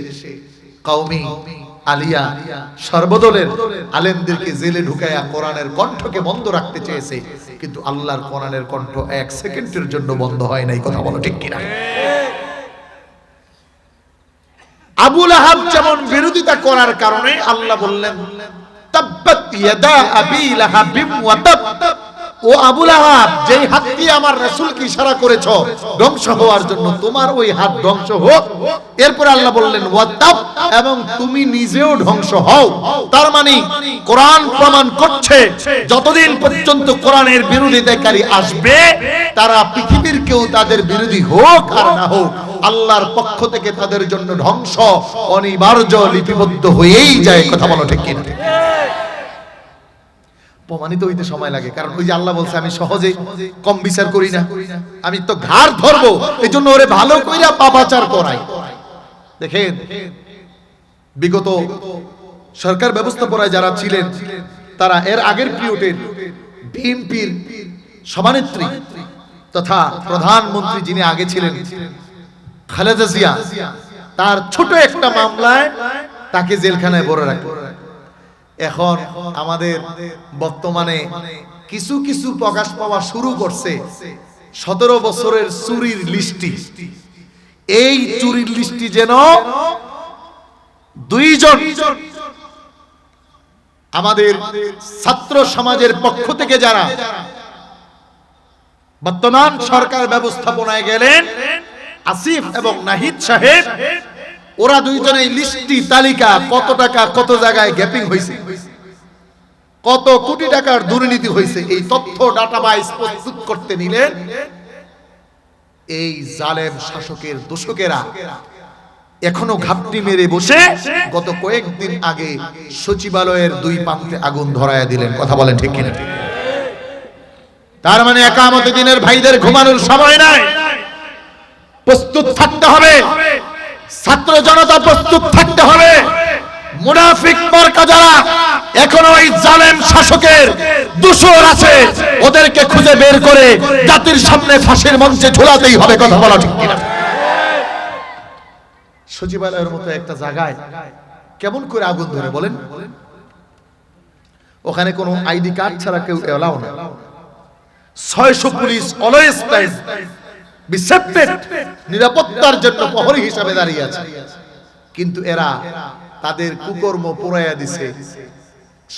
কওমি আলিয়া সর্বদলের আলেমদেরকে জেলে ঢুকায়া কোরআনের কণ্ঠকে বন্ধ রাখতে চেয়েছে, কিন্তু আল্লাহর কোরআনের কণ্ঠ 1 সেকেন্ডের জন্য বন্ধ হয় নাই। কথা বলো ঠিক কিনা? আবু লাহাব যেমন বিরোধিতা করার কারণে আল্লাহ বললেন তাব্বাত ইয়াদা আবি লাহাবিম ওয়া তাব। ও আবু লাহাব, যেই হাত দিয়ে আমার রাসূলকে ইশারা করেছো ধ্বংস হওয়ার জন্য, তোমার ওই হাত ধ্বংস হোক। এরপর আল্লাহ বললেন ওয়া তাব, এবং তুমি নিজেও ধ্বংস হও। তার মানে কোরআন প্রমাণ করছে যতদিন পর্যন্ত কোরআনের বিরোধিতাকারী আসবে, তারা পৃথিবীর কেউ তাদের বিরোধী হোক আর না হোক, আল্লাহর পক্ষ থেকে তাদের জন্য ধ্বংস অনিবার্য, লিপিবদ্ধ হয়েই যায়। কথা বলো ঠিক কিনা? প্রমাণিত হইতে সময় লাগে, কারণ ওই যে আল্লাহ বলছে আমি সহজে কম বিচার করি না, আমি তো ঘাড় ধরবো, এই জন্য ওরে ভালো কইরা পাপাচার করাই। দেখেন, বিগত সরকার ব্যবস্থাপনায় যারা ছিলেন, তারা এর আগের পিরিয়ডের বিএনপির সভানেত্রী তথা প্রধানমন্ত্রী যিনি আগে ছিলেন খালেদা জিয়া, তার ছোট একটা মামলায় তাকে জেলখানায় ভরে রাখে। এখন আমাদের বর্তমানে কিছু কিছু প্রকাশ পাওয়া শুরু করছে 17 বছরের চুরির লিস্টি। এই চুরির লিস্টি যেন 2 জন আমাদের ছাত্র সমাজের পক্ষ থেকে যারা বর্তমান সরকার ব্যবস্থাপনায় গেলেন, আসিফ এবং নাহিদ সাহেব, ওরা 2 জনের লিস্টি তালিকা, কত টাকা কত জায়গায় গ্যাপিং হয়েছে, কত কোটি টাকার দুর্নীতি হয়েছে, এই তথ্য ডাটাবেস প্রস্তুত করতে নিলেন এই জালেম শাসকের দোষকেরা। এখনো ঘাপটি মেরে বসে গত কয়েকদিন আগে সচিবালয়ের 2 প্রান্তে আগুন ধরায়া দিলেন। কথা বলেন ঠিক কিনা? তার মানে ইকামতে দ্বীনের ভাইদের ঘুমানোর সময় নাই, প্রস্তুত থাকতে হবে। ছাত্র জনতা প্রস্তুত থাকতে হবে। মুনাফিক মার্কা যারা এখনো ওই জালেম শাসকের দোষর আছে, ওদেরকে খুঁজে বের করে জাতির সামনে ফাঁসির মঞ্চে ঝোলাতেই হবে। কথা বলা ঠিক কিনা? সচিবালয়ের মতো একটা জায়গায় কেমন করে আগুন ধরে বলেন? ওখানে কোনো আইডি কার্ড ছাড়া কেউ এলাও না। 600 পুলিশ অলওয়েজ টাইম নিরাপত্তার জন্য প্রহরী হিসাবে দাঁড়িয়ে আছে। কিন্তু এরা তাদের কুকর্ম পোড়াইয়া দিছে।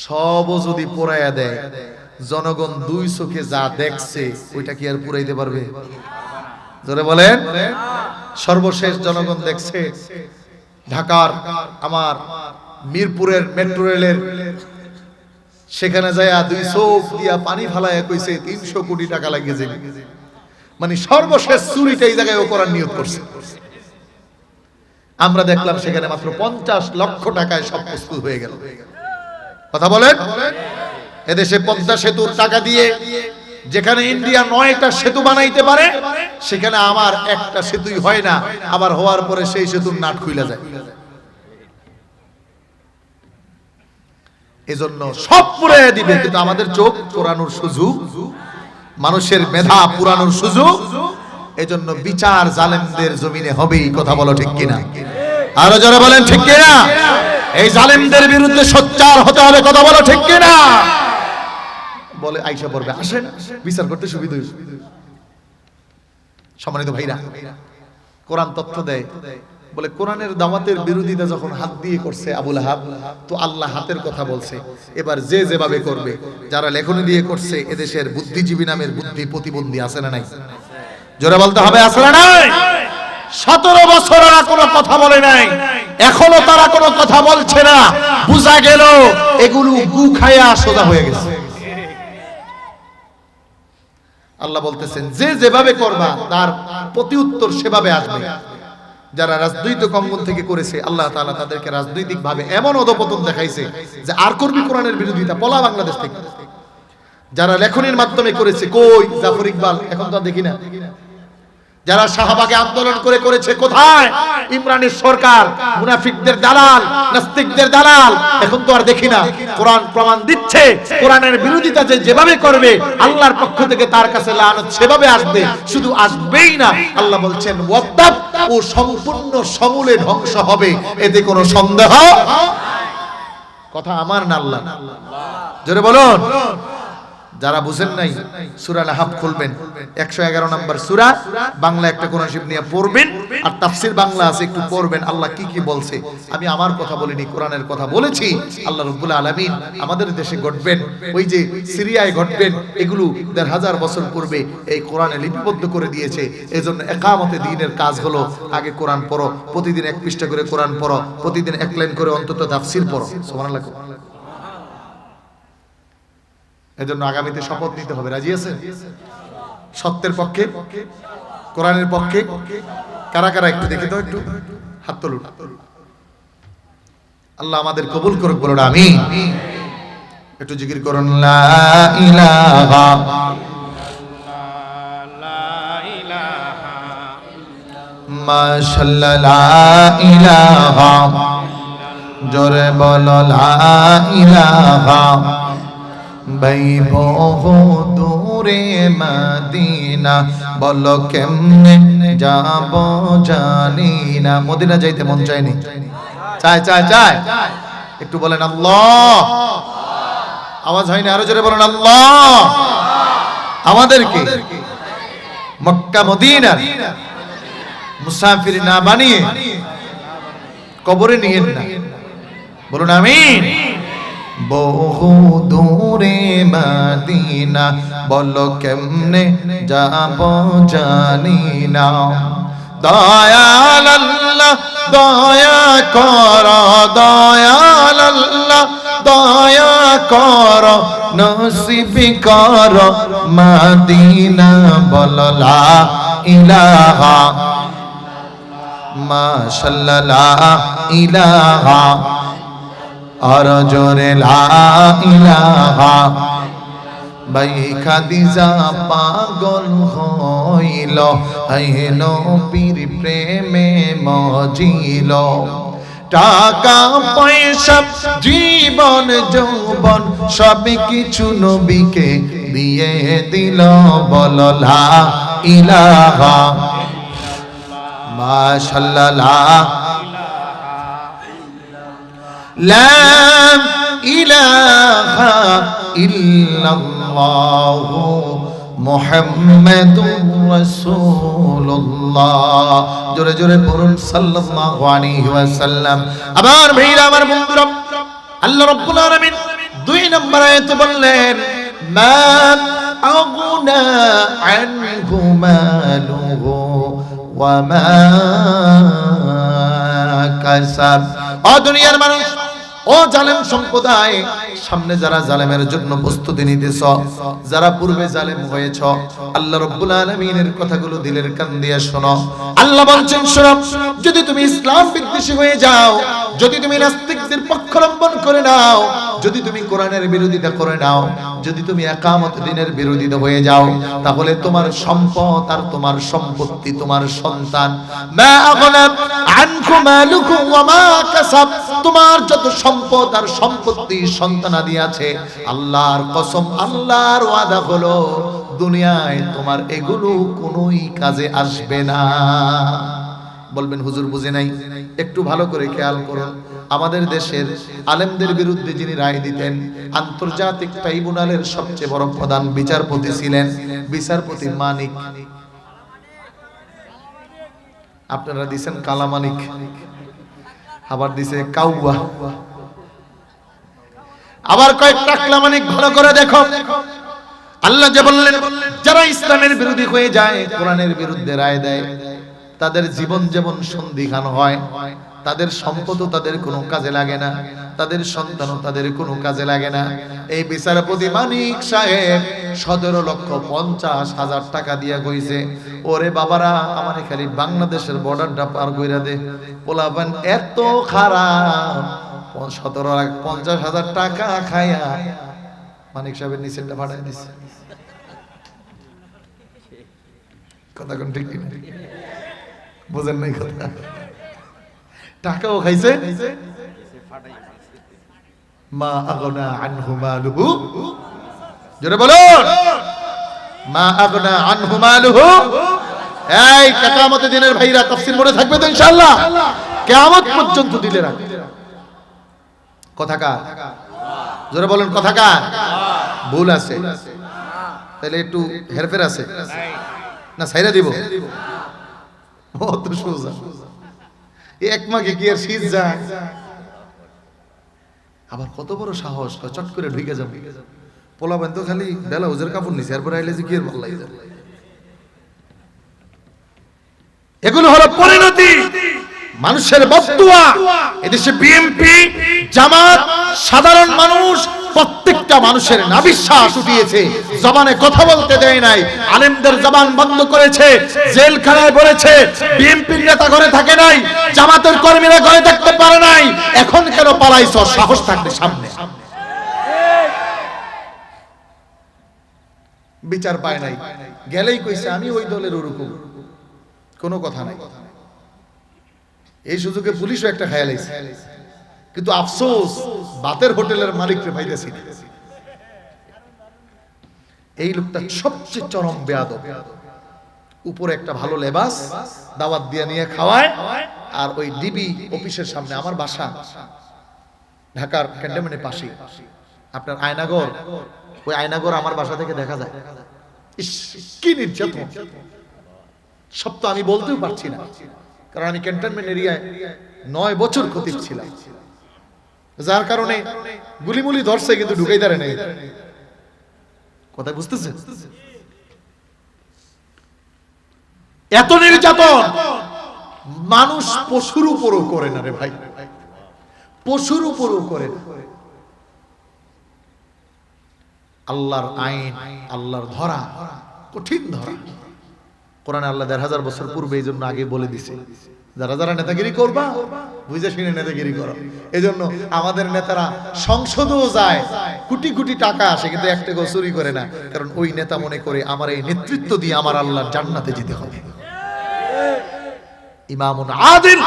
সবও যদি পোড়াইয়া দেয়, জনগণ দুই চোখে যা দেখছে ওইটা কি আর পুরাইতে পারবে? জোরে বলেন। সর্বশেষ জনগণ দেখছে ঢাকার আমার মিরপুরের মেট্রো রেলের সেখানে যায়া দুই চোখ দিয়া পানি ফালাইয়া কইছে 300 কোটি টাকা লাগিয়ে যাবে। মানে সর্বশেষ চুরিটা এই জায়গায় ও করার নিয়ত করছে। আমরা দেখলাম সেখানে মাত্র 50 লক্ষ টাকায় সব প্রস্তুত হয়ে গেল। কথা বলেন। এদেশে পদ্মা সেতুর টাকা দিয়ে যেখানে ইন্ডিয়া 9টা সেতু বানাইতে পারে, সেখানে আমার একটা সেতুই হয় না, আবার হওয়ার পরে সেই সেতুর নাট খুইলা যায়। এজন্য সব পুরাইয়া দিবে, কিন্তু আমাদের চোখ পোড়ানোর সুযোগ, মানুষের মেধা পুরানোর সুযোগ। এজন্য বিচার জালেমদের জমিনে হবেই। কথা বলো ঠিক কিনা? আরো যারা বলেন ঠিক কিনা? এই জালেমদের বিরুদ্ধে সোচ্চার হতে হবে। কথা বলো ঠিক কিনা? বলে আইসা পড়বে, আসেন বিচার করতে সুবিধা। সম্মানিত ভাইরা, কোরআন তথ্য দেয়, বলে কোরআনের দাওয়াতের বিরোধিতা যখন হাত দিয়ে করছে আবু লাহাব, তো আল্লাহ হাতের কথা বলছে। এবার যে যেভাবে করবে, যারা লেখনী দিয়ে করছে, এদেশের বুদ্ধিজীবী নামের বুদ্ধি প্রতিবন্ধী আছে না নাই? জোরে বলতে হবে, আছে না নাই? 17 বছর ওরা কোনো কথা বলে নাই, এখনো তারা কোনো কথা বলছে না। বুঝা গেল এগুলো গু খায়া সোজা হয়ে গেছে। আল্লাহ বলতেছেন, যে যেভাবে করবা তার প্রতি উত্তর সেভাবে আসবে। যারা রাজনৈতিক অঙ্গন থেকে করেছে, আল্লাহ তাআলা তাদেরকে রাজনৈতিক ভাবে এমন অধপতন দেখাইছে যে আর করবি কোরআনের বিরোধিতা, পলা বাংলাদেশ থেকে। যারা লেখনীর মাধ্যমে করেছে, কই জাফর ইকবাল, এখন তো দেখি না। যারা শাহবাগে আন্দোলন করেছে, কোথায় ইমরানের সরকার? মুনাফিকদের দালাল, নাস্তিকদের দালাল, এখন তো আর দেখি না। কোরআন প্রমাণ দিচ্ছে, কোরআনের বিরোধিতা যে যেভাবে করবে, আল্লাহর পক্ষ থেকে তার কাছে লানত সেভাবে আসবে। শুধু আসবেই না, আল্লাহ বলছেন ওয়াত্তাব, ও সম্পূর্ণ সমূলে ধ্বংস হবে, এতে কোনো সন্দেহ। কথা আমার না আল্লাহ? জোরে বলুন। যারা বুঝেন নাই, সূরা লাহাব খুলবেন, 111 নম্বর সূরা, বাংলা একটা কোরআন শরীফ নিয়ে পড়বেন, আর তাফসীর বাংলা আছে, একটু পড়বেন আল্লাহ কি কি বলছে। আমি আমার কথা বলিনি, কোরআনের কথা বলেছি। আল্লাহ রাব্বুল আলামিন আমাদের দেশে ঘটবেন, ওই যে সিরিয়ায় ঘটবেন, এগুলো 1000 বছর পূর্বে এই কোরআনে লিপিবদ্ধ করে দিয়েছে। এজন্য ইকামতে দ্বীনের কাজ হলো, আগে কোরআন পড়ো, প্রতিদিন 1 পৃষ্ঠা করে কোরআন পড়ো, প্রতিদিন 1 লাইন করে অন্তত তাফসীর পড়ো। সুবহানাল্লাহ। এজন্য আগামীতে শপথ নিতে হবে। রাজি আছেন? সত্যের পক্ষে, কোরআনের পক্ষে কারা কারা একটু দেখি তো, একটু হাত তুলুন। আল্লাহ আমাদের কবুল করুক, বলুন আমিন। একটু জিকির করুন, লা ইলাহা মাশাআল্লাহ, লা ইলাহা, জোরে বলো লা ইলাহা। বহু দূরে মদিনা, বলো কেমনে যাব জানি না। মদিনা যাইতে মন চায়নি? চায় চায় চায়। একটু বলেন আল্লাহ। আওয়াজ হয়নি, আরো জোরে বলেন আল্লাহ। আমাদেরকে মক্কা মদিনার মুসাফির না বানিয়ে কবরে নিয়েন না, বলুন আমিন। বহু দূরে মদিনা, বলো কেমনে যাব জানি না। দয়াল আল্লাহ দয়া কর, দয়াল আল্লাহ দয়া কর, নসিব কর মদিনা, বলো লা ইলাহা মাশাআল্লাহ, লা ইলাহা, আর জোরে লা ইলাহা। ভাই খাদিজা পাগল হইল, হে নবীর প্রেমে মজিল। টাকা পয়সা জীবন যৌবন সব কিছু নবীকে দিয়ে দিল, বলো লা ইলাহা মাশাআল্লাহ, লা ইলাহা ইল্লাল্লাহু মুহাম্মাদুর রাসূলুল্লাহ। জোরে জোরে পড়ুন সাল্লাল্লাহু আলাইহি ওয়াসাল্লাম। আবার ভাইরা আমার বন্ধুরা, আল্লাহ রাব্বুল আলামিন 2 নম্বর আয়াতে বললেন মা আগনা আনহু মালুহু ওয়া মা কাসাব। ও দুনিয়ার মানুষ, ও জালেম সম্প্রদায়, সামনে যারা জালেমের জন্য প্রস্তুতি নিতেছ, যারা পূর্বে জালেম হয়েছ, আল্লাহ রাব্বুল আলামিনের কথাগুলো দিলের কান দিয়ে শোনো। আল্লাহ বলছেন শোনো, যদি তুমি ইসলাম বিদ্বেষী হয়ে যাও, যদি তুমি নাস্তিকদের পক্ষাবলম্বন করে নাও, যদি তুমি কোরআনের বিরোধিতা করে নাও, যদি তুমি একামত দ্বীনের বিরোধিতা হয়ে যাও, তাহলে তোমার সম্পদ আর তোমার সম্পত্তি, তোমার সন্তান, মা আগনা আনকু মালুকু ওয়া মা কাসাব, তোমার যত সম্পদ আর সম্পত্তি সন্তানাদি আছে, আল্লাহর কসম, আল্লাহর ওয়াদা হলো দুনিয়ায় তোমার এগুলো কোনোই কাজে আসবে না। বলবেন হুজুর বুঝে নাই, একটু ভালো করে খেয়াল করুন। আমাদের দেশের আলেমদের বিরুদ্ধে যিনি রায় দিতেন, আন্তর্জাতিক ট্রাইব্যুনালের সবচেয়ে বড় প্রধান বিচারপতি ছিলেন বিচারপতি মানিক। আপনারা দিছেন কালামানিক, আবার দিছে কাউয়া, আবার কয়েক টাকলা মানিক। ভালো করে দেখো, আল্লাহ যে বললেন যারা ইসলামের বিরোধী হয়ে যায়, কোরআনের বিরুদ্ধে রায় দেয়, তাদের জীবন যেমন সন্দিহান হয়, তাদের সম্পদও তাদের কোনো কাজে লাগে না, তাদের সন্তানও তাদের কোনো কাজে লাগে না। এই বিচারপতি মানিক সাহেব 17,50,000 টাকা দিয়া কইছে, ওরে বাবারা আমার খালি বাংলাদেশের বর্ডারটা পার কইরা দে। পোলাপান এত খারাপ, 17,50,000 টাকা খায়া মানিক সাহেবের নিচেরটা ফাটাই দিছে। কথা কোন ঠিক কিনা বুঝেন নাই কথা? টাকাও খাইছে, মা আগনা আনহু মালুহু, জোরে বলুন মা আগনা আনহু মালুহু। এই কিয়ামতের দিনের ভাইরা তাফসীর মনে থাকবে তো ইনশাআল্লাহ? কিয়ামত পর্যন্ত দিলে রাখবে। কথা কার? জোরে বলুন কথা কার? ভুল আছে তাহলে একটু হেরফের আছে না, ছাইরা দিব। ও তো সোজা, এক মাকে কি আর শীত যায়? আবার কত বড় সাহস, চট করে ঢুকে যাবে। পোলাবেন তো খালি বেলা উজের কাপড় নিছে, এরপর আইলে যে কি আর ভালো লাগে। এগুলো হলো পরিণতি, মানুষের বদদুয়া। এদেশে বিএনপি, জামাত, সাধারণ মানুষ প্রত্যেকটা মানুষের নাবিশ্বাস উঠিয়েছে, জবানে কথা বলতে দেয় নাই, আলেমদের জবান বন্ধ করেছে, জেলখানায় বলেছে। বিএনপির নেতা ঘরে থাকে নাই, জামাতের কর্মীরা ঘরে থাকতে পারে নাই। এখন কেন পালাইছ? সাহস থাকলে সামনে। বিচার পায় নাই, গেলেই কইছে আমি ওই দলের ওরকম, কোনো কথা নাই। এই সুযোগে পুলিশও একটা খেয়াল আইছে, কিন্তু আফসোস বাতের হোটেলের মালিকরে পাইতেছি। এই লোকটা সবচেয়ে চরম বেয়াদব। উপরে একটা ভালো লেবাস দাওয়াত দিয়ে নিয়ে খাওয়ায়, আর ওই ডিবি অফিসের সামনে, আমার বাসা ঢাকার ক্যান্টনমেন্টের পাশে, আপনার আয়নাগর, ওই আয়নাগর আমার বাসা থেকে দেখা যায়। ইস কি নির্যাতন! সব তো আমি বলতেও পারছি না, কারণ আমি ক্যান্টনমেন্ট এরিয়ায় 9 বছর খতিব ছিলাম, যার কারণে গুলিমুলি ধরছে কিন্তু ঢুকাই দাঁড়ে নাই। কথা বুঝতেছেন? এত নির্যাতন মানুষ পশুর উপরও করে না রে ভাই, পশুর উপরও করে না। আল্লাহর আইন, আল্লাহর ধরা, কঠিন ধরা। কোরআনে আল্লাহ 1000 বছর পূর্বে এই জন্য আগে বলে দিছে, যারা যারা নেতাগিরি করবা বুঝে শুনে নেতাগিরি করো। এই জন্য আমাদের নেতারা সংসদেও যায়, কোটি কোটি টাকা আসে, কিন্তু এক টাকাও চুরি করে না, কারণ ওই নেতা মনে করে আমার এই নেতৃত্ব দিয়ে আমার আল্লাহর জান্নাতে যেতে হবে। ইমামুন আদিল,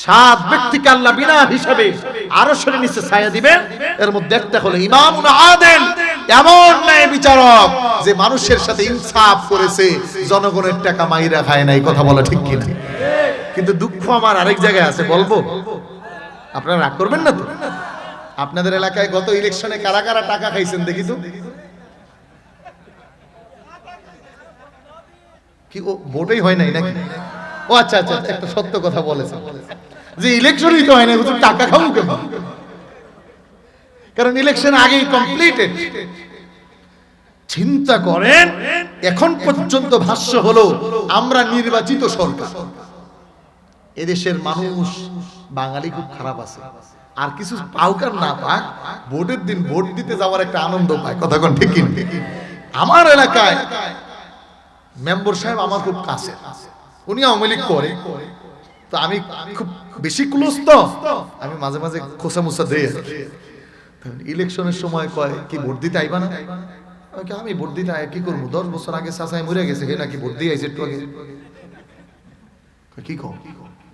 7 ব্যক্তিকে আল্লাহ বিনা হিসাবে আরশের নিচে ছায়া দিবেন, এর মধ্যে একটা হলো ইমামুন আদিল, এমন ন্যায় বিচারক যে মানুষের সাথে ইনসাফ করেছে, জনগণের টাকা মাইরা খায় নাই। কথা বলা ঠিক কিনা? কিন্তু দুঃখ আমার আরেক জায়গায় আছে, বলবো? আপনারা রাগ করবেন না তো? আপনাদের এলাকায় গত ইলেকশনে কারা কারা টাকা খাইছেন দেখি তো? কি ও ভোটই হয় নাই নাকি? ও আচ্ছা আচ্ছা, একটা সত্য কথা বলেছে যে ইলেকশনই তো হয় না, হুজুর টাকা খাবো কেন? কারণ ইলেকশন আগেই কমপ্লিটেড। চিন্তা করেন, এখন পর্যন্ত ভাষ্য হলো আমরা নির্বাচিত সরকার। এদেশের মানুষ বাঙালি খুব খারাপ আছে, আর কিছু পাউকার না পাক ভোটের দিন ভোট দিতে যাওয়ার একটা আনন্দ পায়। কথা কোন ঠিক কি? আমার এলাকায় মেম্বার সাহেব আমার খুব কাছে, উনি আওয়ামী লীগ করে, তো আমি খুব বেশি ক্লোজ, তো আমি মাঝে মাঝে খোসা মুসা দেই। ইলেকশনের সময় কয় কি ভোট দিতে আইবা না? আমি ভোট দিতে আয় কি করবো, 10 বছর আগে চাচাই মরে গেছে, হে নাকি ভোট দিয়ে আইছে একটু আগে। কি কম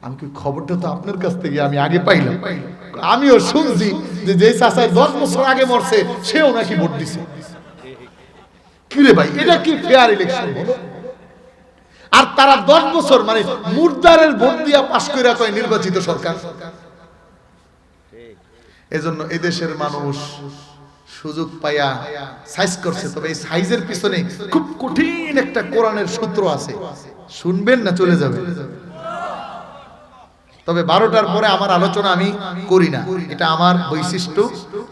আমি কি খবরটা তো আপনার কাছ থেকে আমি আগে পাইলাম। আমিও শুনছি যে যে চাচাই 10 বছর আগে মরছে সেও নাকি ভোট দিছে। কি রে ভাই, এটা কি ফেয়ার ইলেকশন হলো? আর তারা 10 বছর মানে মুর্দারের ভোট দিয়া পাশ কইরা কয় নির্বাচিত সরকার। এজন্য এদেশের মানুষ সুযোগ পাইয়া সাইজ করছে, তবে এই সাইজের পিছনে খুব কঠিন একটা কোরআনের সূত্র আছে, শুনবেন না চলে যাবে। তবে 12টার পরে আমার আলোচনা আমি করি না, এটা আমার বৈশিষ্ট্য।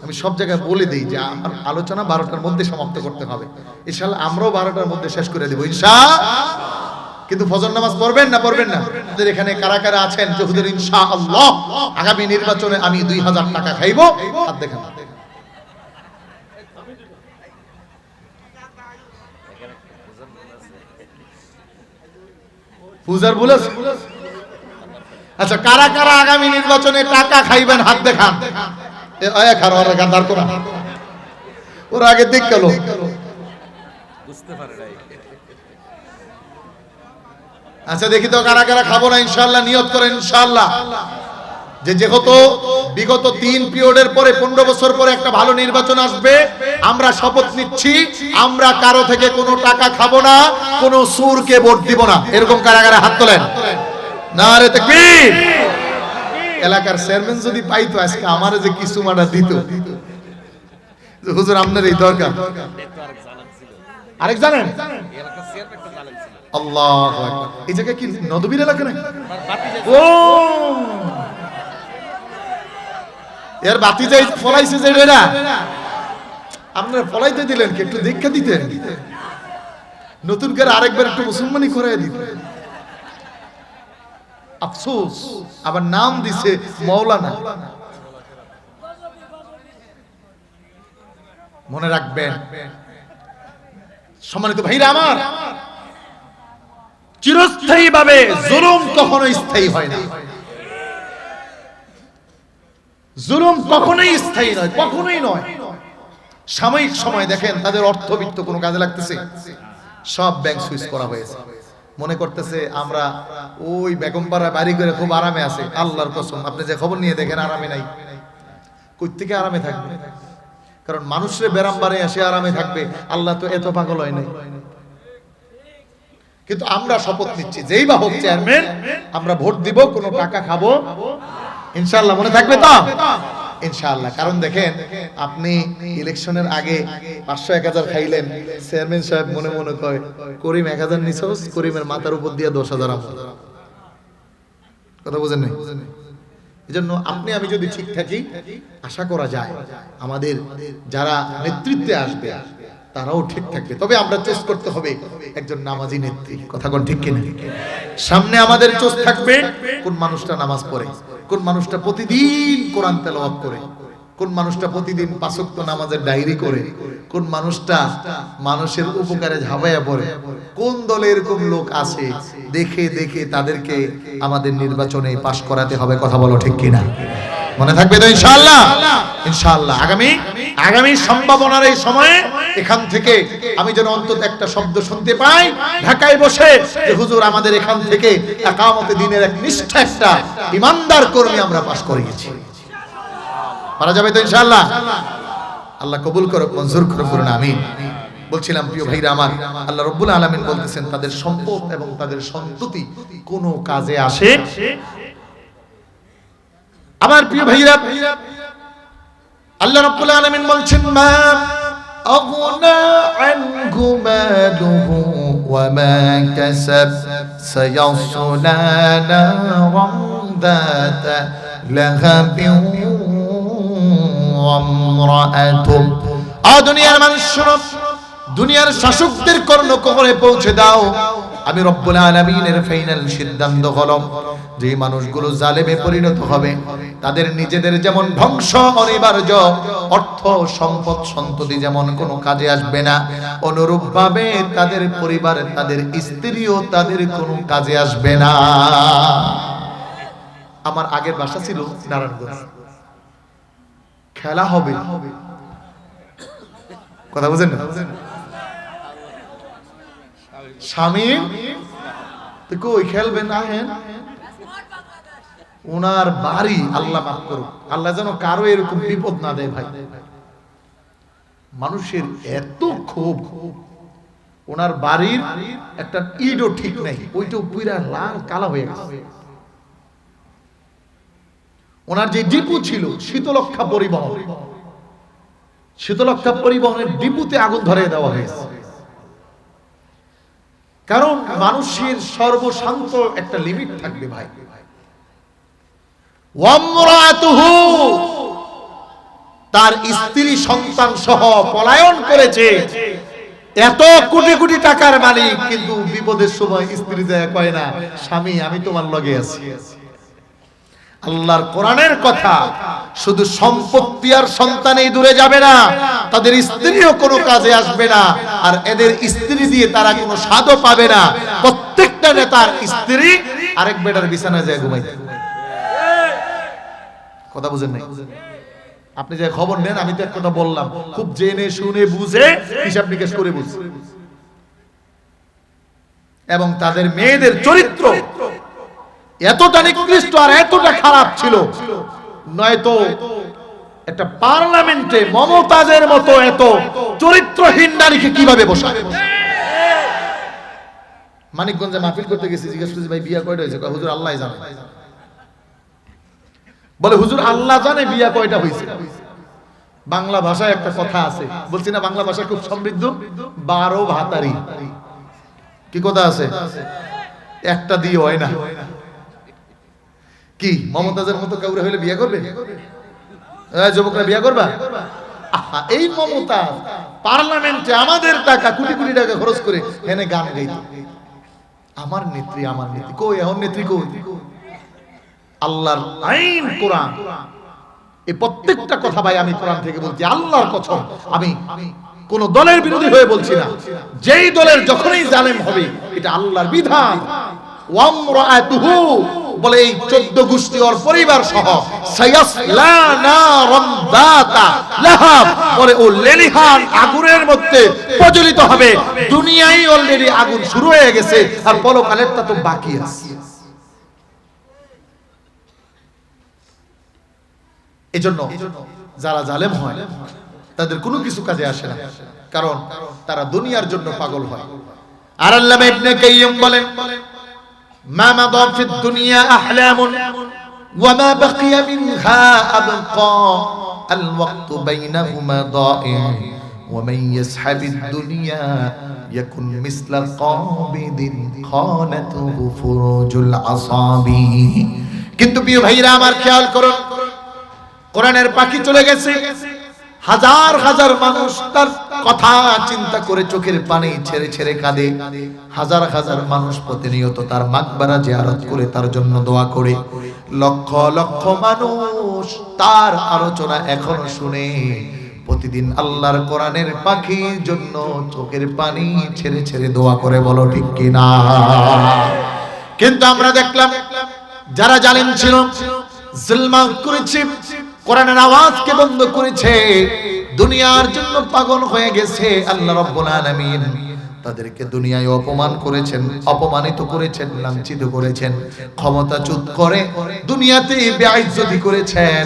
আমি সব জায়গায় বলে দেই যে আমার আলোচনা 12টার মধ্যে সমাপ্ত করতে হবে। ইনশাআল্লাহ আমরাও 12টার মধ্যে শেষ করে দেব ইনশাআল্লাহ। কিন্তু ফজর নামাজ পড়বেন না, পড়বেন না। আমাদের এখানে কারা কারা আছেন যে হুজুর ইনশাআল্লাহ আগামী নির্বাচনে আমি 2000 টাকা খাইবো? হাত দেখান। পূজার বলেছে? আচ্ছা, কারা কারা আগামী নির্বাচনে টাকা খাইবেন হাত দেখান। ওরা আগে দেখ গেল, আচ্ছা দেখি তো কারা কারা খাবো না ইনশাআল্লাহ। নিয়ত করেন ইনশাআল্লাহ যে যেহেতু বিগত 3 পিরিয়ডের পরে 15 বছর পরে একটা ভালো নির্বাচন আসবে, আমরা শপথ নিচ্ছি আমরা কারো থেকে কোনো টাকা খাবো না, কোনো সুরকে ভোট দিব না। এরকম কারা কারা হাত তোলেন? নারে তাকবীর। এলাকার চেয়ারম্যান যদি পাইতো আজকে আমারে যে কিছু মাটা দিত, হুজুর আপনার এই দরকার। আরেক জানেন আল্লাহু আকবার, এই জায়গা কি নদবীর এলাকা নাকি? ও এর বাতি যাই ফলাইছে যে এরা, আপনারা ফলাইতে দিলেন কি? একটু দীক্ষা দিতেন, নতুন করে আরেকবার একটু মুসলমানি করাই দিতেন। আফসোস, আবার নাম দিছে মাওলানা। মনে রাখবেন সম্মানিত ভাইরা আমার, চিরস্থায়ী ভাবে জুলুম কখনো স্থায়ী হয় না। জুলুম কখনোই স্থায়ী নয়, কখনোই নয়। সাময়িক সময় দেখেন তাদের অর্থবিত্ত কোনো কাজে লাগতেছে, সব ব্যাংক সুইচ করা হয়েছে। মনে করতেছে আমরা ওই বেগমপাড়া বাড়ি করে খুব আরামে আছে। আল্লাহর কসম, আপনি যে খবর নিয়ে দেখেন আরামে নাই। কই থেকে আরামে থাকবে? কারণ মানুষের বেরাম বাড়ে আসে আরামে থাকবে, আল্লাহ তো এত পাগল হয় নাই। কিন্তু আমরা শপথ নিচ্ছি যেই বা হোক চেয়ারম্যান, আমরা ভোট দিব, কোনো টাকা খাবো ইনশাআল্লাহ। মনে থাকবে তো ইনশাআল্লাহ। কারণ দেখেন আপনি ইলেকশনের আগে 500-1000 খাইলেন, চেয়ারম্যান সাহেব মনে মনে কয় করিম 1000 নিছস, করিমের মাথার উপর দিয়ে 10,000 আমার। কথা বুঝেন নাই? এজন্য আপনি আমি যদি ঠিক থাকি, আশা করা যায় আমাদের যারা নেতৃত্বে আসবে তারাও ঠিক থাকবে। তবে আমরা চোজ করতে হবে একজন নামাজি নেত্রী। কথা কোন ঠিক কিনা? সামনে আমাদের চোজ থাকবে কোন মানুষটা নামাজ পড়ে, কোন মানুষটা প্রতিদিন কোরআন তেলাওয়াত করে, কোন মানুষটা প্রতিদিন 5 ওয়াক্ত নামাজের ডায়েরি করে, কোন মানুষটা মানুষের উপকারে ঝাঁপাইয়া পড়ে। কোন দলে এরকম লোক আছে দেখে দেখে তাদেরকে আমাদের নির্বাচনে পাশ করাতে হবে। কথা বলো ঠিক কিনা? মনে থাকবে তো ইনশাআল্লাহ? ইনশাআল্লাহ আগামী সম্ভাবনার এই সময়ে এখান থেকে আমি যেন অন্তত একটা শব্দ শুনতে পাই ঢাকায় বসে যে হুজুর আমাদের এখান থেকে ইকামতে দ্বীনের এক নিষ্ঠা একটা ইমানদার কর্মী আমরা পাশ করিয়েছি। পারা যাবে তো ইনশাআল্লাহ? আল্লাহ কবুল করুক, মঞ্জুর করুন, আমিন। বলছিলাম প্রিয় ভাইরা আমার, আল্লাহ রাব্বুল আলামিন বলতেছেন তাদের সম্পদ এবং তাদের সন্ততি কোনো কাজে আসে। আমার প্রিয় ভাইরা, আল্লাহ রাব্বুল আলামিন বলছেন মা আগনা আনহু মালুহু وما كسب سيصلى نارا ذات لهب وامرأته দুনিয়ার মানুষ শোনো, দুনিয়ার শাসকদের কর্ণকুহরে পৌঁছে দাও। আমি রব্বুল আলামিনের ফাইনাল সিদ্ধান্ত হলো, যে মানুষগুলো জালেমে পরিণত হবে তাদের নিজেদের যেমন ধ্বংস অনিবার্য, অর্থ সম্পদ সন্ততি যেমন কোনো কাজে আসবে না, অনুরূপ ভাবে তাদের পরিবার, তাদের স্ত্রীও তাদের কোনো কাজে আসবে না। আমার আগের বাসা ছিল নারায়ণগঞ্জ। খেলা হবে, কথা বুঝেন না? স্বামী তো কই খেলবেন না, হেন ওনার বাড়ি, আল্লাহ মাফ করুক, আল্লাহ যেন কারো এরকম বিপদ না দেয়। ভাই মানুষের এত ক্ষোভ, ওনার বাড়ির একটা ইটও ঠিক নাই, ওইটাও পুরা লাল কালা হয়ে গেছে। ওনার যে ডিপু ছিল শীতলক্ষা পরিবহন, শীতলক্ষা পরিবহনের ডিপুতে আগুন ধরিয়ে দেওয়া হয়েছে। কারণ মানুষের সর্বশান্ত একটা লিমিট থাকবে ভাই। ওয়ামরাতুহু, তার স্ত্রী সন্তান সহ পলায়ন করেছে। এত কোটি কোটি টাকার মালিক, কিন্তু বিপদের সময় স্ত্রী যায় কয় না, স্বামী আমি তোমার লগে আছি। আল্লাহর কোরআনের কথা, শুধু সম্পত্তি আর সন্তানেই দূরে যাবে না, তাদের স্ত্রীও কোনো কাজে আসবে না, আর এদের স্ত্রী দিয়ে তারা কোনো স্বাদও পাবে না। প্রত্যেকটা নেতার স্ত্রী আরেক বেটার বিছানায় যায় ঘুমাইতে। কথা বুঝেন নাই? আপনি যে খবর নেন, আমি তো এক কথা বললাম, খুব জেনে শুনে বুঝে হিসাব নিকেশ করে বুঝে। এবং তাদের মেয়েদের চরিত্র এতটা নিকৃষ্ট আর এতটা খারাপ ছিল, নয়তো একটা পার্লামেন্টে মমতাজের মতো এত চরিত্রহীন নারীকে কিভাবে বসায়? মানিকগঞ্জে মাহফিল করতে গেছি, জিজ্ঞেস করছি ভাই বিয়া কয়টা হয়েছে? হুজুর আল্লাহ জানে। বলে হুজুর আল্লাহ জানে বিয়া কয়টা হয়েছে। বাংলা ভাষায় একটা কথা আছে, বলছি না বাংলা ভাষা খুব সমৃদ্ধ, 12 ভাতারি। কি কথা আছে? একটা দিয়ে হয় না। কি মমতাজের মতো কাউরে হইলে বিয়ে করবে? যুবকরা বিয়ে করবা? এই মমতাজ পার্লামেন্টে আমাদের টাকা, কোটি কোটি টাকা খরচ করে এনে গান গাইত, আমার নেত্রী, আমার নেত্রী। কই এখন নেত্রী কই? আল্লাহর আইন কোরআন, এই প্রত্যেকটা কথা ভাই আমি কোরআন থেকে বলছি, আল্লাহর কসম। আমি কোন দলের বিরোধী হয়ে বলছি না, যেই দলের যখনই জালেম হবে, এটা আল্লাহর বিধান। ওয়ামরাতুহু, বলে এই 14 গোষ্ঠী ওর পরিবার সহ, সায়াসলা নারান যাতা লাহাব, বলে ও লেলিহান আগুনের মধ্যে প্রজ্বলিত হবে। দুনিয়ায় অলরেডি আগুন শুরু হয়ে গেছে, আর পরকালেরটা তো বাকি আছে। এজন্য যারা জালেম হয় তাদের কোনো কিছু কাজে আসে না, কারণ তারা দুনিয়ার জন্য পাগল হয়। আর আল্লামা ইবনে কাইয়্যিম বলেন, মা মাদা ফিদ দুনিয়া আহলামুন ওয়া মা বাকিয়া মিনহা আবকা, আল ওয়াক্তু বাইনাহুমা দা'i ওয়া মান ইয়াসহাবিদ দুনিয়া ইয়াকুন মিসলা কাবিদিন খানাতুহু ফুরুজুল আসাবি। কিন্তু প্রিয় ভাইরা আমার, খেয়াল করুন, কোরআনের পাখি চলে গেছে, হাজার হাজার মানুষ তার কথা চিন্তা করে চোখের পানি ছেড়ে ছেড়ে কাঁদে। হাজার হাজার মানুষ প্রতিনিয়ত তার মাকবারা জিয়ারত করে তার জন্য দোয়া করে। লক্ষ লক্ষ মানুষ তার আলোচনা এখনো শুনে। প্রতিদিন আল্লাহর কোরআনের পাখির জন্য চোখের পানি ছেড়ে ছেড়ে দোয়া করে, বলো ঠিক কিনা? কিন্তু আমরা দেখলাম যারা জালেম ছিল, জুলম করেছে, কোরআনের আওয়াজকে বন্ধ করেছে, দুনিয়ার জন্য পাগল হয়ে গেছে। আল্লাহ রাব্বুল আলামিন তাদেরকে দুনিয়ায় অপমান করেছেন, অপমানিত করেছেন, লাঞ্ছিত করেছেন, ক্ষমতাচ্যুত করে দুনিয়াতে বেইজ্জতি করেছেন,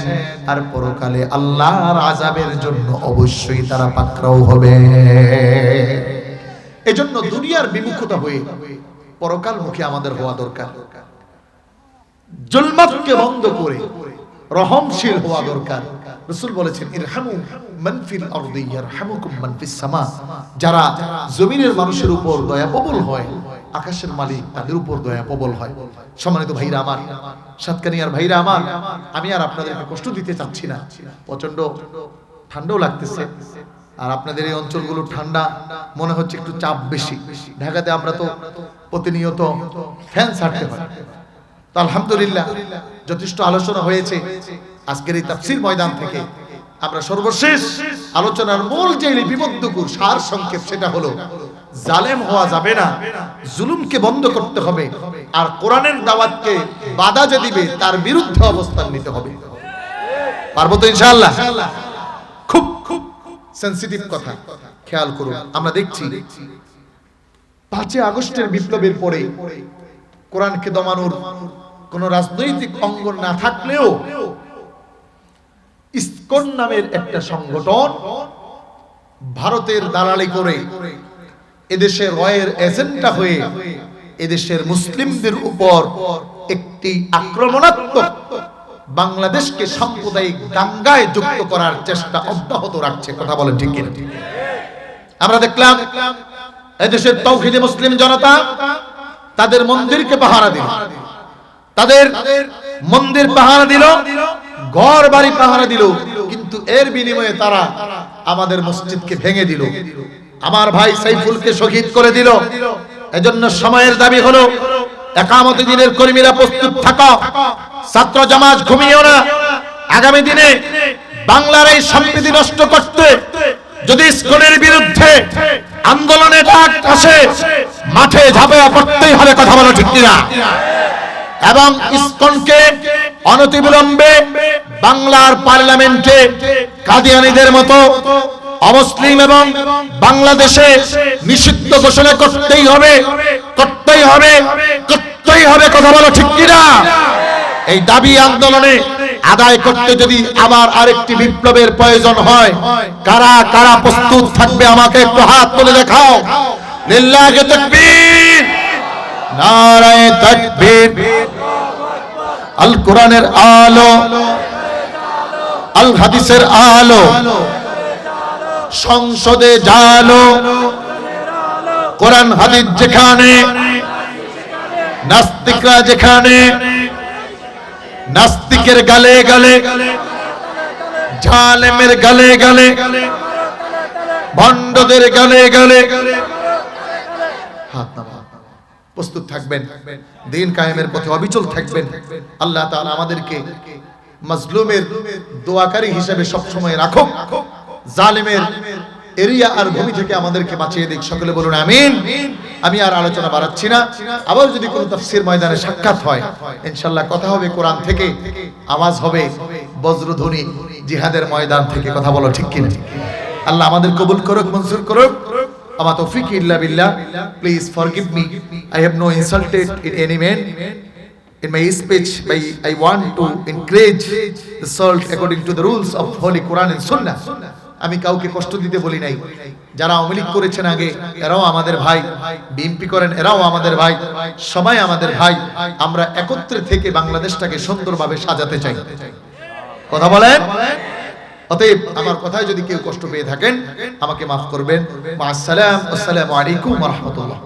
আর পরকালে আল্লাহর আযাবের জন্য অবশ্যই তারা পাকড়াও হবে। এজন্য দুনিয়ার বিমুখতা হয়ে পরকালমুখী আমাদের হওয়া দরকার। জুলমাতকে বন্ধ করে রহমশীল হওয়া দরকার। রাসূল বলেছেন ইরহামু মান ফিল আরদি ইয়ারহামুকুম মান ফিস সামা, যারা জমিনের মানুষের উপর দয়া প্রবল হয় আকাশের মালিক তাদের উপর দয়া প্রবল হয়। সম্মানিত ভাইরা আমার, সাতকানিয়ার ভাইরা আমার, আমি আর আপনাদেরকে কষ্ট দিতে চাচ্ছি না, প্রচন্ড ঠান্ডাও লাগতেছে, আর আপনাদের এই অঞ্চলগুলো ঠান্ডা মনে হচ্ছে একটু চাপ বেশি। ঢাকাতে আমরা তো প্রতিনিয়ত ফ্যান ছাড়তে হয়। তো আলহামদুলিল্লাহ যথেষ্ট আলোচনা হয়েছে। আজকের এই তাফসীর ময়দান থেকে আমরা সর্বশেষ আলোচনার মূল যে লিপিবদ্ধকুর সার সংক্ষেপ, সেটা হলো জালেম হওয়া যাবে না, জুলুমকে বন্ধ করতে হবে, আর কোরআনের দাওয়াতকে বাধা যে দিবে তার বিরুদ্ধে অবস্থান নিতে হবে। পারবো তো ইনশাআল্লাহ? খুব খুব সেনসিটিভ কথা, খেয়াল করুন। আমরা দেখছি 5 আগস্টের বিপ্লবের পরে কোরআনকে দমানোর কোন রাজনৈতিক অঙ্গন না থাকলেও ইসকন নামের একটা সংগঠন ভারতের দালালি করে এদেশের রয়ের এজেন্ডা হয়ে এদেশের মুসলিমদের উপর একটি আক্রমণাত্মক বাংলাদেশকে সাম্প্রদায়িক দাঙ্গায় যুক্ত করার চেষ্টা অব্যাহত রাখছে। কথা বলেন ঠিক কিনা? আমরা দেখলাম এদেশের তাওহীদে মুসলিম জনতা তাদের মন্দিরকে পাহারা দিল, তাদের মন্দির পাহারা দিল, ঘর বাড়ি পাহারা দিল, কিন্তু এর বিনিময়ে তারা আমাদের মসজিদকে ভেঙে দিল, আমার ভাই সাইফুলকে শহীদ করে দিল। এজন্য সময়ের দাবি হলো একামত দিনের কর্মীরা প্রস্তুত থাকো, ছাত্র জামাত ঘুমিয়েও না। আগামী দিনে বাংলার এই সম্প্রীতি নষ্ট করতে যদি ইসকনের বিরুদ্ধে আন্দোলনে ডাক আসে, মাঠে ঝাঁপিয়ে পড়তেই হবে। কথা বলো ঠিক কিনা? এবং ইসকনকে অনতিবিলম্বে বাংলার পার্লামেন্টে কাদিয়ানীদের মতো অমুসলিম এবং বাংলাদেশে নিষিদ্ধ ঘোষণা করতেই হবে, করতেই হবে, করতেই হবে। কথা বলো ঠিক কিনা? এই দাবি আন্দোলনে আদায় করতে যদি আবার আরেকটি বিপ্লবের প্রয়োজন হয়, কারা কারা প্রস্তুত থাকবে আমাকে একটু হাত তুলে দেখাও। লিল্লাহি তাকবীর, নারায়ে তাকবীর। আল কোরআনের আলো, আল হাদিসের আলো, সংসদে জালো, কোরআন হাদিস যেখানে, নাস্তিকরা যেখানে, নাস্তিকের গালে গালে, জালেমের গালে গালে, ভণ্ডদের গালে গালে হাত নামান। প্রস্তুত থাকবেন, দিন কায়েমের পথে অবিচল থাকবেন। আল্লাহ তাআলা আমাদেরকে মাজলুমের দোয়াকারী হিসেবে সব সময় রাখুক, জালেমের এরিয়া আর ভূমি থেকে আমাদেরকে বাঁচিয়ে দিক। সকলে বলুন আমিন। আমি আর আলোচনা বাড়াচ্ছি না। আবার যদি কোনো তাফসীর ময়দানে সাক্ষাৎ হয়, ইনশাআল্লাহ কথা হবে কোরআন থেকে, আওয়াজ হবে বজ্রধ্বনি জিহাদের ময়দান থেকে। কথা বলো ঠিক কিনা? আল্লাহ আমাদের কবুল করুক, মঞ্জুর করুক। আমা তৌফিক ইল্লা বিল্লাহ। Please forgive me, I have no insulted in any man. In my speech, I want to encourage the salt according to the rules of Holy Quran and Sunnah. আমি কাউকে কষ্ট দিতে বলি নাই। যারা আওয়ামী লীগ করেছেন আগে, এরাও আমাদের ভাই, বিএনপি করেন, এরাও আমাদের ভাই, সবাই আমাদের ভাই। আমরা একত্রে থেকে বাংলাদেশটাকে সুন্দরভাবে সাজাতে চাই। কথা বলেন? অতএব আমার কথায় যদি কেউ কষ্ট পেয়ে থাকেন আমাকে মাফ করবেন। আসসালামু আলাইকুম ওয়া রাহমাতুল্লাহ।